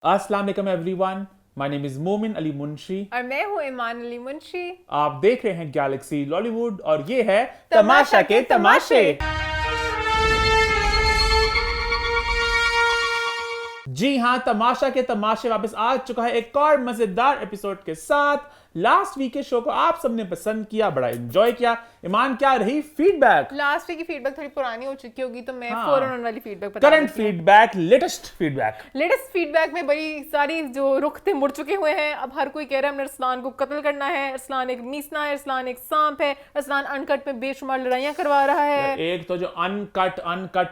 अस्सलाम वालेकुम everyone, my name is मोमिन अली मुंशी और मैं हूँ ईमान अली मुंशी। आप देख रहे हैं गैलेक्सी लॉलीवुड और ये है तमाशा के तमाशे। जी हाँ, तमाशा के तमाशे वापस आ चुका है एक और मजेदार एपिसोड के साथ। लास्ट वीक के शो को आप सबने पसंद किया, बड़ा एंजॉय किया। ईमान, क्या रही फीडबैक? लास्ट वीक की फीडबैक थोड़ी पुरानी हो चुकी होगी तो मैं हाँ। फौरन उन वाली फीडबैक बता current feedback, latest feedback. Latest feedback में बड़ी सारी जो रुख थे मुड़ चुके हुए हैं। अब हर कोई कह रहा है हमने अरसलान को कत्ल करना है, अरसलान एक मीसना है, अरसलान एक सांप है, अरसलान अनकट में बेशुमार लड़ाइयां करवा रहा है। एक तो जो अनकट अनकट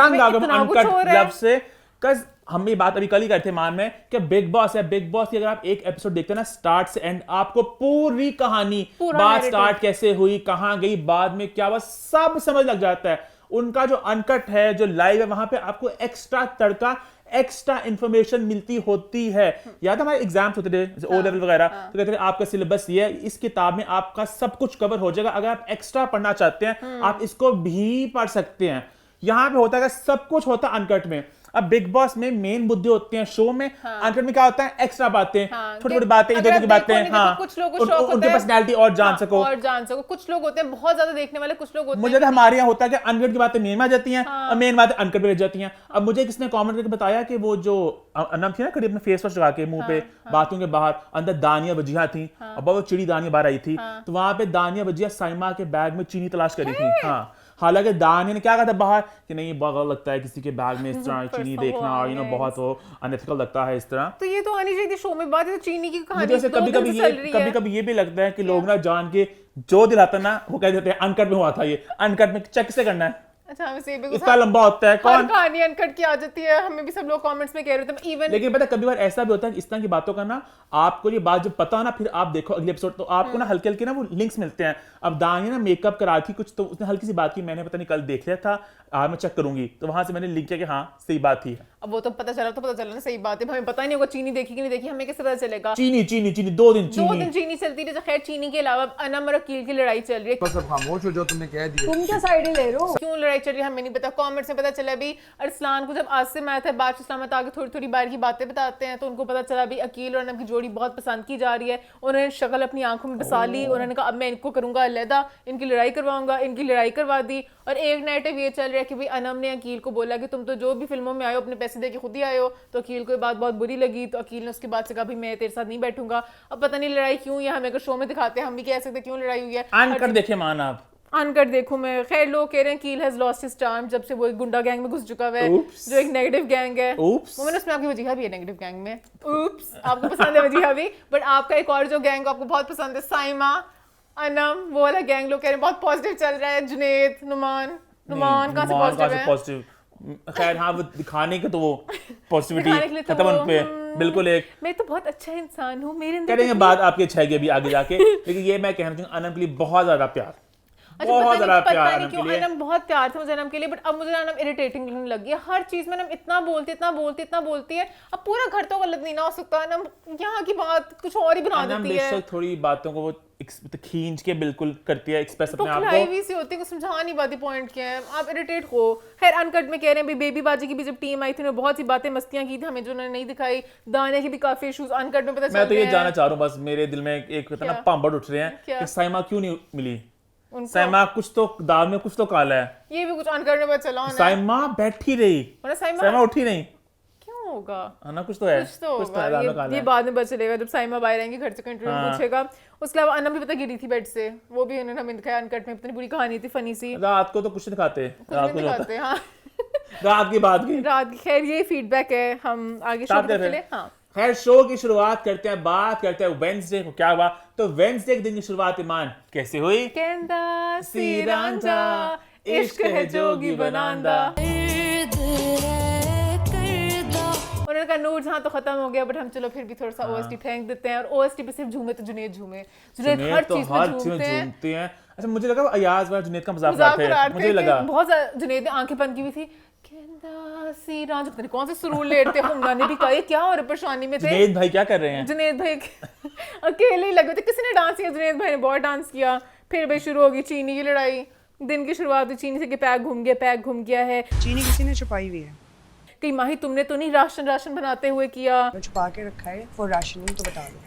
में इतना कुछ हो रहा है। लव से कज हम ये बात अभी कल ही करते मान में कि बिग बॉस है। बिग बॉस की अगर आप एक एपिसोड देखते हैं ना, स्टार्ट से एंड, आपको पूरी कहानी, बात स्टार्ट कैसे हुई, कहां गई, बाद में क्या हुआ, सब समझ लग जाता है। उनका जो अनकट है, जो लाइव है, वहां पे आपको एक्स्ट्रा तड़का, एक्स्ट्रा इंफॉर्मेशन मिलती होती है। याद हमारे एग्जाम्स होते थे जैसे ओ लेवल वगैरह, तो कहते थे आपका सिलेबस ये है, इस किताब में आपका सब कुछ कवर हो जाएगा। अगर आप एक्स्ट्रा पढ़ना चाहते हैं आप इसको भी पढ़ सकते हैं। यहां पे होता है सब कुछ होता है अनकट में। अब बिग बॉस में मेन मुद्दे होते हैं शो में, अनकट में क्या होता है, एक्स्ट्रा बातें, छोटी छोटी बातें, इधर की बातें। हाँ, कुछ लोगों को शौक उनके पर्सनैलिटी और जान सको, कुछ लोग होते हैं बहुत ज्यादा देखने वाले, कुछ लोग होते हैं। मुझे तो हमारे यहाँ होता है कि अनकट की बातें मेन में आ जाती हैं और मेन बातें अनकट पे रह जाती हैं। अब मुझे किसने कमेंट करके बताया कि वो जो अनम थी ना, कड़ी अपने फेस वॉश लगा के मुंह पे, बाथरूम के बाहर अंदर दानिया वजिया थी, अब वो चिड़ी दानिया बाहर आई थी, तो वहां पे दानिया वजिया साइमा के बैग में चीनी तलाश करी थी। हाँ, हालांकि दानिया ने क्या कहा था बाहर कि नहीं, बहुत गलत लगता है किसी के बैग में इस तरह चीनी देखना, और बहुत वो अनएथिकल लगता है इस तरह। तो ये तो आनी चाहिए शो में बात है, तो चीनी की कहानी मुझे कभी कभी ये भी लगता है कि लोग ना जान के जो दिलाता ना, वो कह देते हैं अनकट में हुआ था, ये अनकट में चेक से करना है। अच्छा, हमें से इतना लंबा होता है, कौन कहानी अनकट की आ जाती है। हमें भी सब लोग कमेंट्स में कह रहे थे इवन। लेकिन पता कभी बार ऐसा भी होता है कि इस तरह की बातों का ना, आपको ये बात जब पता हो ना, फिर आप देखो अगले एपिसोड तो आपको ना हल्के हल्के ना वो लिंक्स मिलते हैं। अब दानिया ना मेकअप करा थी कुछ, तो उसने हल्की सी बात की, मैंने पता नहीं कल देख लिया था, आज मैं चेक करूंगी, तो वहां से मैंने लिंक किया कि हाँ सही बात थी। अब वो तो पता चला ना, सही बात है। हमें पता ही नहीं होगा चीनी देखी कि नहीं देखी, हमें कैसे पता चलेगा। चीनी चीनी चीनी 2 दिन चीनी चलती रही। खैर, चीनी के अलावा अनम और अकील की लड़ाई चल रही है। बस अब खामोश हो जो तुमने कह दिया। तुम क्या साइड ले रहे हो? क्यों लड़ाई चल रही है हमें नहीं पता। कमेंट्स में पता चला अभी अरसलान को जब आज से मैथ है, बादशाह इस्लामत आगे थोड़ी थोड़ी बार की बातें बताते हैं, तो उनको पता चला अभी अकील और अनम की जोड़ी बहुत पसंद की जा रही है। उन्होंने शक्ल अपनी आंखों में बसा ली। उन्होंने कहा अब मैं इनको करूंगा अलहदा, इनकी लड़ाई करवाऊंगा। इनकी लड़ाई करवा दी। और एक नैरेटिव ये चल रहा है कि भाई अनम ने अकील को बोला कि तुम तो जो भी फिल्मों में आए हो अपने पैसे दे के खुद ही आए हो। तो अकील को ये बात बहुत बुरी लगी, तो अकील ने उसके बाद से कहा भाई मैं तेरे साथ नहीं बैठूंगा। अब पता नहीं लड़ाई क्यों है, हमें अगर शो में दिखाते हैं हम भी कह सकते क्यों लड़ाई हुई है। अनकट देखे मान आप, अनकट देखूं मैं। खैर, लोग कह रहे हैं कील हैज लॉस्ट हिज चार्म जब से वो एक गुंडा गैंग में घुस चुका है, जो एक नेगेटिव गैंग है। वो मैंने उसमें आपकी वजीहा भी है नेगेटिव गैंग में। उप्स, आपको पसंद है वजीहा भी, बट आपका एक और जो गैंग आपको बहुत पसंद है, साइमा, अनम, वो वाला गैंग लोग कह रहे हैं बहुत पॉजिटिव चल रहा है। जुनैद, नुमान कहां से पॉजिटिव है? खैर हाँ, वो दिखाने के तो वो पॉजिटिविटी खत्म उन पे बिल्कुल। एक मैं तो बहुत अच्छा इंसान हूँ, मेरे अंदर करेंगे बात आपकी अच्छाई की अभी आगे जाके, लेकिन ये मैं कहना चाहूँगा अनम के लिए बहुत ज्यादा प्यार, बहुत ज्यादा प्यार अनम के लिए। अनम बहुत प्यार था मुझे अनम के लिए, बट अब मुझे अनम इरिटेटिंग लगने लगी है। हर चीज में अनम इतना बोलती है। अब पूरा घर तो गलत नहीं ना हो सकता। अनम यहाँ की बात कुछ और ही बना देती है। थोड़ी बातों को वो खींच के बिल्कुल करती है एक्सप्रेस अपने आप को। सी होती है, कुछ समझा नहीं पाती पॉइंट क्या है, आप इरिटेट हो। खैर, अनकट में कह रहे हैं बेबी बाजी की भी जब टीम आई थी उन्होंने बहुत सी बातें मस्तियां की थी हमें जो उन्होंने नहीं दिखाई। दानिया की भी काफी इश्यूज अनकट में पता चलते हैं। मैं तो ये जानना चाह रहा हूँ, बस मेरे दिल में एक इतना पांबड़ उठ रहे हैं कि साइमा क्यों नहीं मिली। साइमा कुछ तो दाल में कुछ तो काला है, ये भी कुछ अनकट में पता चला। साइमा बैठी रही, साइमा उठी नहीं, होगा ना कुछ तो है, कुछ तो है। ये बाद में पता चलेगा जब साइमा बाहर आएंगे, घर से कोई इंटरव्यू पूछेगा। उसके अलावा अनम भी पता गिरी थी बेड से, वो भी उन्होंने हमें दिखाया अनकट में। इतनी बुरी कहानी थी, फनी सी। रात को तो कुछ दिखाते, हाँ रात की बात की। खैर, ये फीडबैक है, हम आगे शो चले। हाँ, खैर शो की शुरुआत करते हैं, बात करते हैं वेडनेसडे को क्या हुआ। तो वेडनेसडे के दिन की शुरुआत ईमान कैसे हुई? कहंदा सी रांझा इश्क है जोगी बनांदा। उन्होंने कहा नूर जहाँ तो खत्म हो गया, बट हम चलो फिर भी थोड़ा सा ओएसटी फेंक देते हैं। और ओएसटी पे सिर्फ झूमे तो जुनैद झूमे, जुनैद हर चीज में झूमते हैं। अच्छा, मुझे लगा अयाज वाला जुनैद का मजाक उड़ाते हैं, मुझे लगा बहुत ज्यादा। जुनैद आंखें बंद की हुई थी, कहंदा सी रांझा, पता नहीं कौन से सुरूर लेते हैं। हमने ने भी कहा क्या और परेशानी में थे। जुनैद भाई क्या कर रहे हैं? जुनैद भाई अकेले ही लगे थे, किसी ने डांस किया? जुनैद भाई ने बहुत डांस किया। फिर भाई शुरू होगी चीनी की लड़ाई। दिन की शुरुआत हुई चीनी से कि पैक घूम गया है। चीनी किसी ने छुपाई हुई है। कि माही तुमने तो नहीं राशन बनाते हुए किया। छुपा के रखा है फॉर राशनिंग, तो बता दो।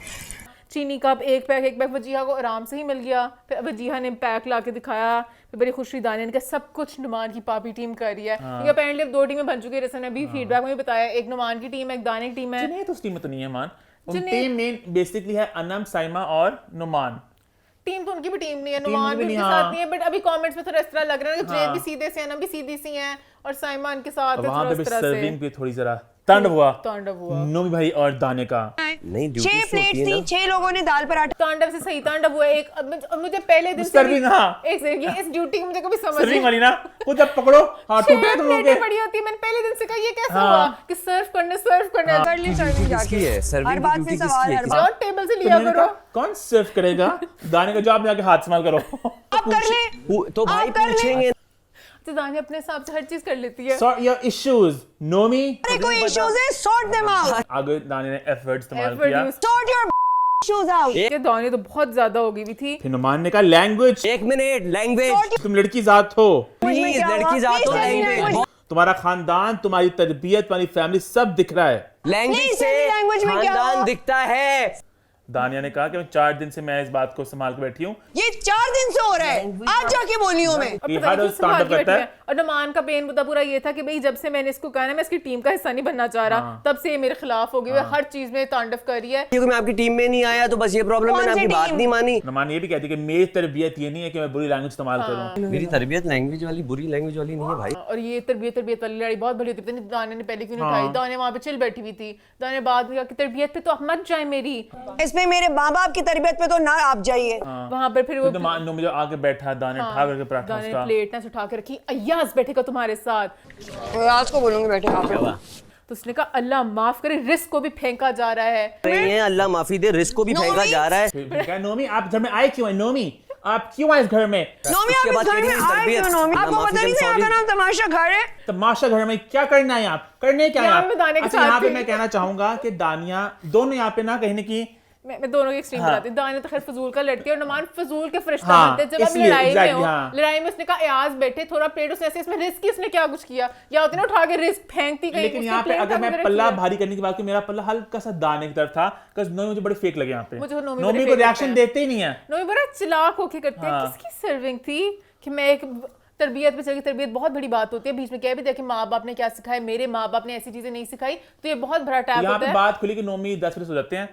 चीनी का एक पैक वजीहा को आराम से ही मिल गया। फिर वजीहा ने पैक ला के दिखाया, फिर बड़ी खुशी दानिया ने कहा सब कुछ नुमान की पापी टीम कर रही है। क्योंकि अपेरेंटली अब 2 टीमें बन चुकी है, जैसे अभी फीडबैक में भी बताया, एक नुमान की टीम है, एक दानिया की टीम है। जुनैद उस टीम में तो नहीं है मान, टीम मेन बेसिकली है अनम, साइमा और नुमान। टीम तो उनकी भी टीम नहीं है, नुमान भी उनके साथ नहीं है, बट अभी कमेंट्स में थोड़ा इस तरह लग रहा है कि जुनैद भी सीधे से है, अनम भी सीधी सी है और साइमा इनके साथ है, वहां थोड़ा पे इस भी तरह से सर्विंग पे थोड़ी जरा तांडव हुआ नोमी भाई और दाने का। नहीं, 6 प्लेट्स थी, 6 लोगों ने दाल पराठा। तांडव से सही तांडव हुआ एक। अब मुझे पहले दिन से सर्विंग, हाँ। एक सेकंड, ये इस ड्यूटी की मुझे कभी समझ सर्विंग नहीं वाली ना, वो जब पकड़ो हाथ टूटे तुम लोग के। बड़ी होती है, मैंने पहले दिन से कहा ये कैसे हाँ। हुआ कि सर्व करने कर ली सर्विंग किसकी है? जाके। सर्विंग हर की बात ड्यूटी में किसकी सवाल, है? हर बात। और टेबल से लिया तुमने करो। कहा, कौन सर्व करेगा? दाने का जॉब जाके हाथ इस्तेमाल करो। आप कर ले, तो भाई आप कर ले। पूछेंगे। तो दानिया अपने हिसाब से हर चीज कर लेती है। सॉर्ट योर इश्यूज नोमी। अरे कोई इश्यूज है, सॉर्ट देम आउट। आगे दाने ने एफर्ट इस्तेमाल Effort किया। use- sort your issues out. ये दानिया तो बहुत ज्यादा हो गई हुई थी। फिर नुमान ने कहा लैंग्वेज, 1 मिनट, लैंग्वेज तुम लड़की जात हो, प्लीज, लड़की जात हो, लैंग्वेज तुम्हारा खानदान, तुम्हारी तरबियत, तुम्हारी फैमिली सब दिख रहा है। लैंग्वेज नहीं, से सही लैंग्वेज में क्या खानदान हुआ? दिखता है। दानिया ने कहा कि मैं 4 दिन से मैं इस बात को संभाल के बैठी हूँ। ये 4 दिन से हो रहा है, आज जाके बोली हूँ मैं। और ये पता नहीं हर क्यों संभाल तांडव के करता बैठी है। है। और नुमान का पेन मुद्दा पूरा ये था कि भाई जब से मैंने इसको कहा ना मैं इसकी टीम का हिस्सा नहीं बनना चाह रहा, तब से ये मेरे खिलाफ हो गई है, हर चीज में तांडव कर रही है। क्योंकि मैं आपकी टीम में नहीं आया तो बस ये प्रॉब्लम है, कौन मैंने सी आपकी बात टीम? नहीं मानी। नुमान ये भी कहती है कि मेरी तरबियत ये नहीं है कि मैं बुरी लैंग्वेज इस्तेमाल करूँ। मेरी तरबियत लैंग्वेज वाली, बुरी लैंग्वेज वाली नहीं है भाई। और ये तरबियत वाली लड़ाई बहुत बड़ी होती है। दाने ने पहले क्यों नहीं उठाई? दाने वहां पे चिल बैठी हुई थी। दाने बाद में कहा कि तरबियत पे तो आप मत जाए मेरी। इसमें मेरे माँ बाप की तरबियत पे तो ना आप जाइए। वहां पर फिर वो नुमान नोमी जो आगे बैठा, दाने उठा करके पराठा दाने ने उसका। प्लेट ना उठा के रखी, अय्याज बैठेगा तुम्हारे साथ। तो आज को बोलूंगी बैठे आप। तो उसने कहा अल्लाह माफ करे, रिस्क को भी फेंका जा रहा है। नहीं है, अल्लाह माफी दे, रिस्क को भी फेंका जा रहा है। फिर कहा नोमी आप घर में आए क्यों हैं? नोमी आप क्यों आए इस घर में? नोमी उसके आप बाद इस घर तेरी में आए तरबियत, क्यों नोमी? अल्लाह आपको माफी पता दे, नहीं था sorry। यहाँ का नाम तमाशा घर है? तमाशा घर में क्या करना है आप? करने क्या है यहाँ आप? पे दाने के अच्छा साथ यहाँ पे थी। मैं कहना चाहूंगा कि दानिया दोनों यहाँ पे ना कहीं ना कहीं मैं दोनों के एक्सट्रीम हाँ। बताती हूँ। दाने तो खैर फजूल का लड़ती है और नुमान फजूल के फरिश्ता हाँ, बनते हैं। जब हम इसलिए, लड़ाई में exactly, हो, हाँ। लड़ाई में उसने कहा अयाज बैठे थोड़ा प्लेट उसने ऐसे, इसमें रिस्क की उसने क्या कुछ किया? या होती ना उठा के रिस्क फेंकती कहीं। लेकिन उसकी यहाँ पे प्लेट अगर आगे मैं रखी पल्ला है। भारी करने की बात की, मेरा पल्ला हल्का सा दाने की तरफ था, बिकॉज़ नोमी मुझे बड़े फेक लगे यहाँ पे। मुझे तो नोमी नोमी बड़े को फेक रिएक्शन लगते हैं। देते ही नहीं है। नोमी बड़ा चिलाक होके करते हैं। हाँ। किसकी सर्विंग थी कि मैं एक तरबियत पे चली। तरबियत बहुत बड़ी बात होती है। बीच में कह भी दिया कि माँ बाप ने क्या सिखाया, मेरे माँ बाप ने ऐसी चीजें नहीं सिखाई, तो ये बहुत बड़ा टैप यहाँ होता पे है। बात खुली कि नोमी 10 बजे सो जाते हैं,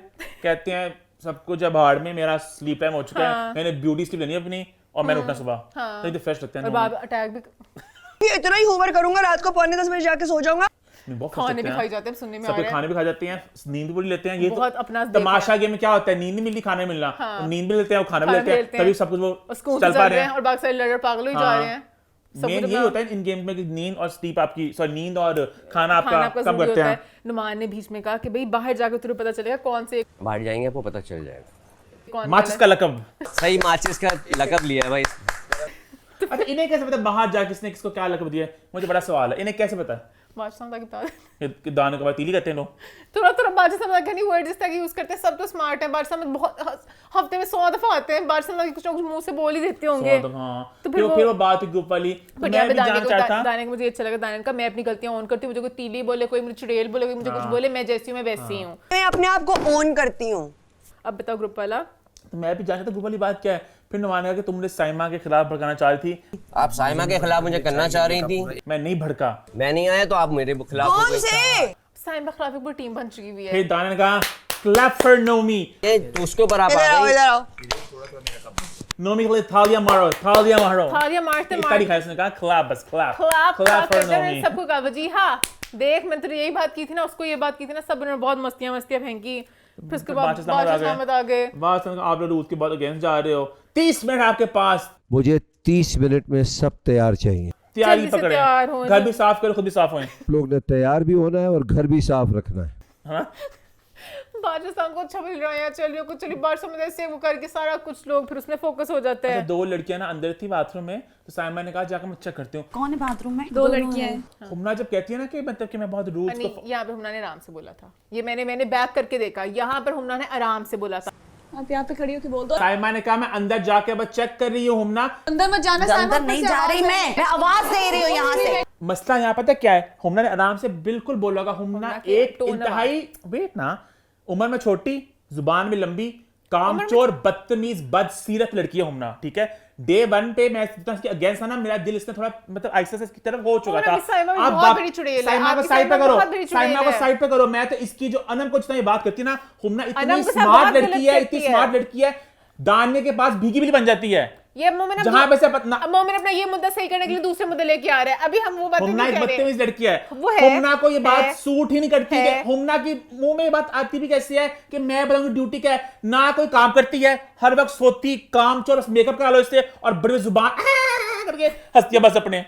कहते हैं सब कुछ अब हार्ड में मेरा स्लीप टाइम हो चुका है, मैंने ब्यूटी स्लीप लेनी है अपनी और मैंने उठना सुबह, तो ये फ्रेश लगते हैं और नोमी। बाप अटैक भी ये इतना ही होवर करूंगा, रात को 9:45 बजे जाके सो जाऊंगा। बहुत fresh खाने लगते भी हैं। खाई जाते हैं, सुनने में आ सबके रहा है। खाने भी खा जाते हैं, नींद भी पूरी लेते हैं। ये बहुत तो अपना देख तमाशा गेम में क्या होता है, नींद नहीं मिलती, खाना नहीं मिलना, तो नींद भी लेते हैं और खाना भी खाना लेते भी हैं, लेते हैं। तभी सब कुछ वो और स्कूल चल पा रहे हैं। और बाकी सारे लड़के पागल हो ही जा हाँ। रहे हैं। सब मेन कुछ यही अपना- होता है इन गेम्स में कि नींद और स्लीप आपकी, सॉरी नींद और खाना खाना आपका आपका कब जरूरी करते होता हैं। है। नुमान ने बीच में कहा कि भाई बाहर जाकर तुझे पता चलेगा कौन से बाहर जाएंगे आपको पता चल जाएगा। कौन माचिस का लकब। सही माचिस का लकब लिया है भाई। अच्छा इन्हें कैसे पता बाहर जाके किसने किसको क्या लकब दिया है? मुझे बड़ा सवाल है, इन्हें कैसे पता बादशाह तक बता दे। कि दाने के बाद तीली कहते हैं लोग? थोड़ा थोड़ा बादशाह तक नहीं वर्ड जिस तरह यूज करते हैं, सब तो स्मार्ट है। बादशाह में बहुत हफ्ते में 100 दफा आते हैं। बादशाह में कुछ ना कुछ मुंह से बोल ही देते होंगे। तो हाँ, तो फिर वो बात हुई ग्रुप वाली, तो बट मैं यहाँ पे भी जानना चाहता। दाने को मुझे अच्छा लगा। दाने का मैं अपनी गलतियां ऑन करती हूँ, मुझे कोई तीली बोले, कोई मुझे चुड़ैल बोले, कोई मुझे कुछ बोले, मैं जैसी हूँ मैं वैसी हूँ। मैं अपने आप को ओन करती हूँ। अब बताओ ग्रुप वाला। तो मैं भी जानना चाहता ग्रुप वाली बात क्या है। फिर नुमान ने कहा कि तुम मुझे साइमा के खिलाफ भड़काना चाह रही थी। आप साइमा के खिलाफ मुझे करना चाह रही थी, मैं नहीं भड़का। मैं नहीं आया तो आप मेरे खिलाफ हो कौन गई। से? साइमा के खिलाफ एक पूरी टीम बन चुकी हुई है। फिर दाने ने कहा क्लैप फॉर नोमी। ये तो उसके ऊपर आप इधर आ आओ, गई। इधर आओ। नोमी के लिए थालियां मारो, थालियां मारो। थालियां मारते इतना मारते दिखाया उसने कहा क्लैप, बस क्लैप क्लैप क्लैप फॉर करते नोमी। हैं सबको कहा वजीहा देख मैंने तेरी यही बात की थी ना, उसको ये बात की थी ना, सब ने बहुत मस्तियां फेंकी। फिर उसके बाद बादशाह आ गए। बादशाह आप लोग उसके बाद अगेंस्ट जा रहे हो, 30 मिनट आपके पास, मुझे 30 मिनट में सब तैयार चाहिए। तैयारी जल्दी से पकड़े, तैयार हो घर भी साफ करो, खुद भी साफ होए। आप लोग ने तैयार भी होना है और घर भी साफ रखना है। हाँ? बादशाह को अच्छा मिल रहा है, चलिए कुछ चलिए बादशाह में ऐसे वो करके सारा कुछ लोग फिर उसमें फोकस हो जाते अच्छा हैं। 2 लड़कियां ना अंदर थी बाथरूम में, तो साइमा ने कहा जाकर मैं चेक करती हूँ। कौन है बाथरूम में? 2 लड़कियां हैं। हुमना जब कहती है ना कि मतलब कि मैं बहुत रूल्स नहीं, यहाँ पे हुमना ने आराम से बोला था। ये मैंने बैक करके देखा, यहाँ पर हुमना ने आराम से बोला था। आप यहाँ पे खड़ी होके बोल दो। साइमा ने कहा मैं अंदर जाके बस चेक कर रही हूँ हुमना। अंदर मत जाना, अंदर नहीं जा रही मैं आवाज दे रही हूँ यहाँ से। मसला यहाँ पता क्या है, हुमना ने आराम से बिल्कुल बोला होगा, हुमना की एक tone इंतहाई वेट ना, उम्र में छोटी, जुबान में लंबी, कामचोर, बदतमीज, बदसीरत लड़की है हुमना, ठीक है। डे 1 पे मैं इसके अगेंस्ट था ना, मेरा दिल इसने थोड़ा मतलब ऐसे इसकी तरफ हो चुका था। हुमना की साइमा भी बहुत बड़ी चुड़ैल है, साइमा को आपकी साइड पे साइमा करो, बहुत बड़ी चुड़ैल साइमा को है। साइड पे करो। मैं तो इसकी जो अनम को जितना ये बात करती है ना, हुमना इतनी अनम के साथ स्मार्ट बहुत लड़की गलत है, करती इतनी है। स्मार्ट लड़की है, दाने के पास भीगी भी बन जाती है। ये मोमिन अब जहां पे से पतना मोमिन अपना ये मुद्दा सही करने के लिए दूसरे मुद्दे लेके आ रहा है। अभी हम वो बातें हुमना नहीं एक कह रहे। बदतमीज लड़की है, वो है, हुमना को ये बात है, सूट ही नहीं करती है। है। हुमना की मुंह में ये बात आती भी कैसी है कि मैं बताऊंगी ड्यूटी क्या है, ना कोई काम करती है, हर वक्त सोती, काम चोर, बस मेकअप करा लो इससे और बड़े जुबान करके हंसती है बस अपने,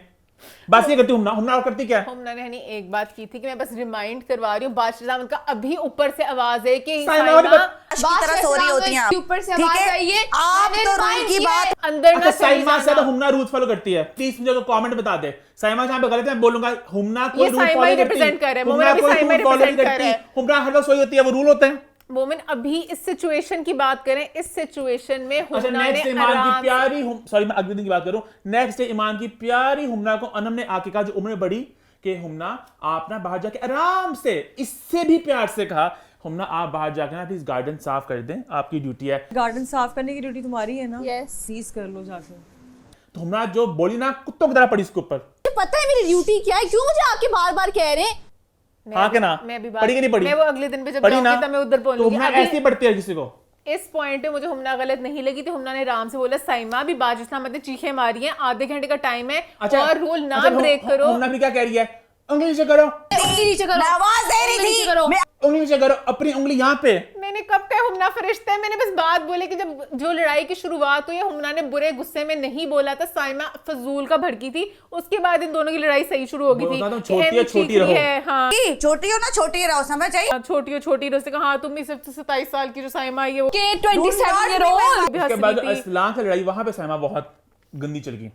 बस ये करती हुमना। हुमना और करती क्या है? हुमना ने हनी एक बात की थी कि मैं बस रिमाइंड करवा रही हूँ, बादशाह साहब का अभी ऊपर से आवाज है कि साइमा साइमा वाली की तरह सो रही होती हैं आप। ऊपर से ठीक आवाज है? आई है, आप मैंने तो remind रूल की किया है। बात अंदर ना अच्छा चली साइमा से जाना। तो हुमना रूल्स फॉलो करती है, प्लीज मुझे कमेंट बता दे। साइमा जहां पे गलत है मैं बोलूंगा, हुमना कोई ये रूल साइमा फॉलो ही नहीं करती, represent कर रहा है, हुमना मोमिन अभी कोई साइमा रूल फॉलो नहीं represent कर करती, रहा है। हुमना हर वक्त सोई होती है, वो रूल होते हैं। मोमिन अभी इस सिचुएशन की बात करें, इस सिचुएशन में अच्छा हुमना ने नेक्स्ट ईमान की आराम से प्यारी सॉरी मैं अगले दिन की बात करूं, नेक्स्ट ईमान की प्यारी हुमना को अनम ने आके कहा, जो उम्र में बड़ी, कि हुमना आप ना बाहर जाके आराम से, इससे भी प्यार से कहा, हुमना आप बाहर जाके ना प्लीज गार्डन साफ कर दें, आपकी ड्यूटी है। गार्डन साफ करने की ड्यूटी तुम्हारी है ना? Yes. सीज कर लो जाके। तो हुमना जो बोली ना, कुत्तों की तरह पड़ी इसके ऊपर। मुझे पता है मेरी ड्यूटी क्या है, क्यों मुझे आके बार बार कह रहे हैं। हाँ के ना, मैं भी पढ़ी कि नहीं पढ़ी? मैं वो अगले दिन पे जब पढ़ी ना, जाऊंगी तब मैं उधर तो बोलूंगी। हुमना अभी ऐसी पढ़ती है किसी को। इस पॉइंट पे मुझे हुमना गलत नहीं लगी थी। हुमना ने आराम से बोला, साइमा भी बाज इस्लाम ने चीखें मारी हैं, आधे घंटे का टाइम है और रूल ना ब्रेक करो। हुमना भी क्या कह रही है, उंगली नीचे करो, उंगली नीचे करो, मैं आवाज दे रही उंगली थी। नीचे करो। मैं उंगली नीचे करो, अपनी उंगली यहाँ पे। मैंने कब कहा हुमना फरिश्ता है? मैंने बस बात बोली कि जब जो लड़ाई की शुरुआत हुई है, हुमना ने बुरे गुस्से में नहीं बोला था, साइमा फजूल का भड़की थी। उसके बाद इन दोनों की लड़ाई सही शुरू हो गई थी। बता दो, कि छोटी है, एम छोटी चीख रही रहो। है, हाँ छोटी हो ना छोटी रहो, समझ आई? छोटी हो छोटी रहो। उसने कहा हाँ तुम भी सिर्फ 27 साल की जो साइमा आई है वो के 27 ईयर ओल्ड। भी हंस उसके बाद रही थी। असलान से लड़ाई, वहां पे साइमा बहुत गंदी चल गई।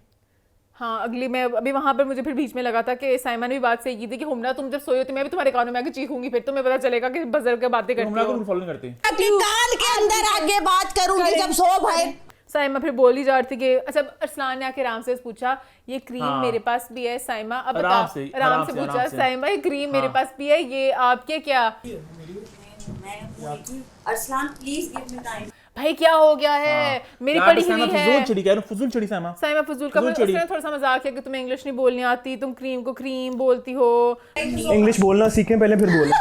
हाँ अगली मैं अभी वहां पर मुझे फिर बीच में लगा था कि साइमा ने भी बात सही की थी कि हुमना तुम जब सोई होती मैं भी तुम्हारे कानों में आके चीखूंगी, फिर तुम्हें पता चलेगा कि बजर के बातें करती हुमना को हो। रूल फॉलो नहीं करती। अपनी कान के अंदर आगे बात करूंगी जब सो भाई। साइमा फिर बोली जा रही थी कि अच्छा अरसलान ने आके आराम से पूछा ये क्रीम हाँ। मेरे पास भी है साइमा, अब बता। आराम से, आराम आराम से से, पूछा आराम से। साइमा ये क्रीम मेरे हाँ। पास भी है, ये आपके क्या? Arsalan please give me time. भाई क्या हो गया है? मेरी यहाँ पे पड़ी साइमा हुई फजूल है। चिड़ी, कह रहा हूं, फजूल चिड़ी साइमा। साइमा फजूल का फजूल चिड़ी। उसने थोड़ा सा मजाक किया कि तुम्हें इंग्लिश नहीं बोलनी आती, तुम क्रीम को क्रीम बोलती हो, इंग्लिश बोलना सीखें पहले फिर बोलो।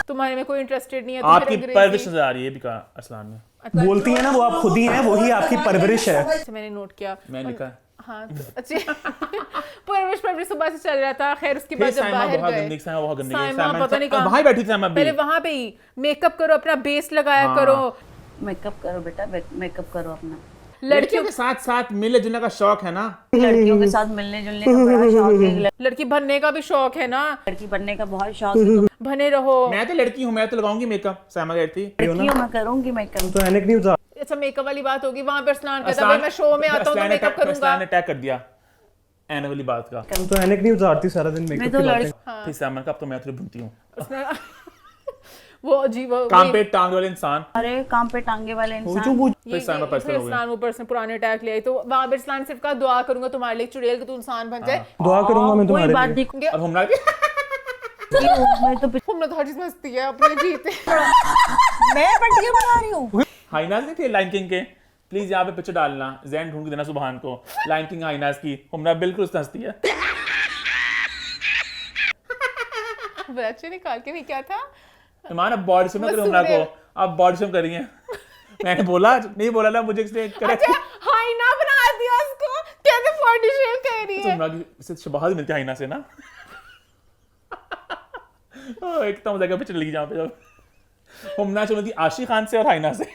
तुम्हारे में कोई इंटरेस्टेड नहीं है, तुम आपकी फिर अंग्रेजी- परवरिश नजर आ रही है, ये भी कहा अरसलान ने। बोलती है ना वो आप खुद ही हैं, वही आपकी परवरिश है। अच्छा मैंने नोट किया। मैं लिखा। हाँ तो अच्छा परवरिश सुबह से चल रहा था। खैर उसके फिर बाद जब साइमा बाहर बहुत गए, गंदी, साइमा बहुत गंदी। साइमा साइमा पता नहीं कहाँ वहां ही बैठी थी साइमा भी। पहले वहां पे ही मेकअप करो, अपना बेस लगाया हाँ। करो। मेकअप करो बेटा, मेकअप करो अपना। लड़कियों के साथ साथ मिलने जुलने का शौक है ना। लड़कियों के साथ मिलने जुलने का बड़ा शौक है, लड़की बनने का भी शौक है ना, लड़की बनने का बहुत शौक है। तो बने रहो। मैं तो लड़की हूँ, मैं तो लगाऊंगी मेकअप, साइमा कहती। लड़कियों में करूंगी मेकअप। तो एनिक नहीं उतार। अच्छा मेकअप वाली बात होगी, वहां पर स्नान करता भाई मैं शो में आता हूँ तो मेकअप करूंगा। अरसलान ने टैग कर दिया एन वाली बात का। तो एनिक नहीं उतारती सारा दिन मैं मेकअप तो की लड़की बातें। फिर साइमा का अब तो मैं तुझे बुनती हूँ। उसने वो जी वो काम पे टांग वाले इंसान। अरे काम पे टांगे वाले इंसान। फिर साइमा पर्सनल हो गया। स्नान ऊपर से पुराने अटैक ले आई तो वहां पर स्नान सिर्फ का दुआ करूंगा तुम्हारे लिए चुड़ैल कि तू इंसान बन जाए। दुआ करूंगा मैं कोई तुम्हारे बात लिए। नहीं। और हुमना की मैं तो हमने तो हर चीज में हंसती है अपने जीते। मैं पट्टियां बना रही हूँ। हाइनाज नहीं थे लाइन किंग के, प्लीज यहाँ पे पिक्चर डालना, जैन ढूंढ के देना सुबहान को, लाइन किंग हाइनाज की। हुमना बिल्कुल उससे हंसती है। बच्चे निकाल के नहीं क्या था ईमान अब बॉडी शेम करो हुमना को, अब बॉडी शेम करी है। मैंने बोला नहीं बोला ना, मुझे इसने करेक्ट। अच्छा हाई ना बना दिया उसको, कैसे बॉडी शेम कह रही है। हुमना की से शबाहत मिलती है हाइना से ना। ओह एकदम मजा का पिक्चर लगी जहाँ पे जब हुमना चुनी थी आशी खान से और हाइना से।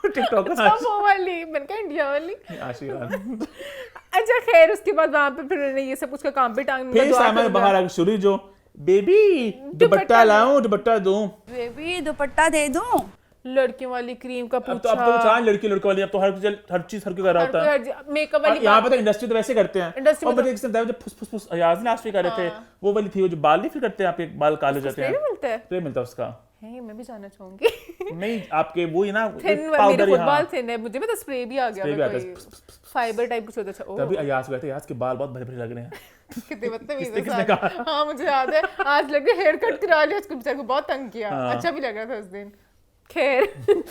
टिकटॉक अच्छा वो वाली मैंने कहा इंडिया वाली। आशी खान। अच्छा खैर उसके बाद वहां पे फिर उन्होंने ये सब कुछ का काम पे टांग फिर साइमा बाहर आकर शुरू जो बेबी दुपट्टा लाऊं दुपट्टा दूं। बेबी दुपट्टा दे दूं। लड़कियों वाली क्रीम का अब तो चाह लड़की लड़कों वाली, अब तो हर चीज हर कोई कर रहा होता है। मेकअप और वाली यहाँ पे तो इंडस्ट्री तो वैसे करते हैं। इंडस्ट्री और में मुझे एक जो फुस फुस फुस अयाज लास्ट वीक कर रहे थे, वो वाली थी वो जो बाल नहीं फिर करते हैं, आपके बाल काले हो जाते हैं। फ्री मिलता है। फ्री मिलता है उसका। है, मैं भी जानना चाहूंगी। नहीं आपके वो ही ना थिन मेरे पाउडर फुटबॉल थिन है, मुझे पता स्प्रे भी आ गया Spray भी आता है। कोई फाइबर टाइप कुछ होता था। तभी अयास गए थे, अयास के बाल बहुत भरे भरे लग रहे हैं। कितने बदतमीज किसने इंसान। कहा? हाँ मुझे याद है, आज लगे हेयर कट करा लिया, उसको बेचारे को बहुत तंग किया। अच्छा भी लग रहा था उस दिन। खैर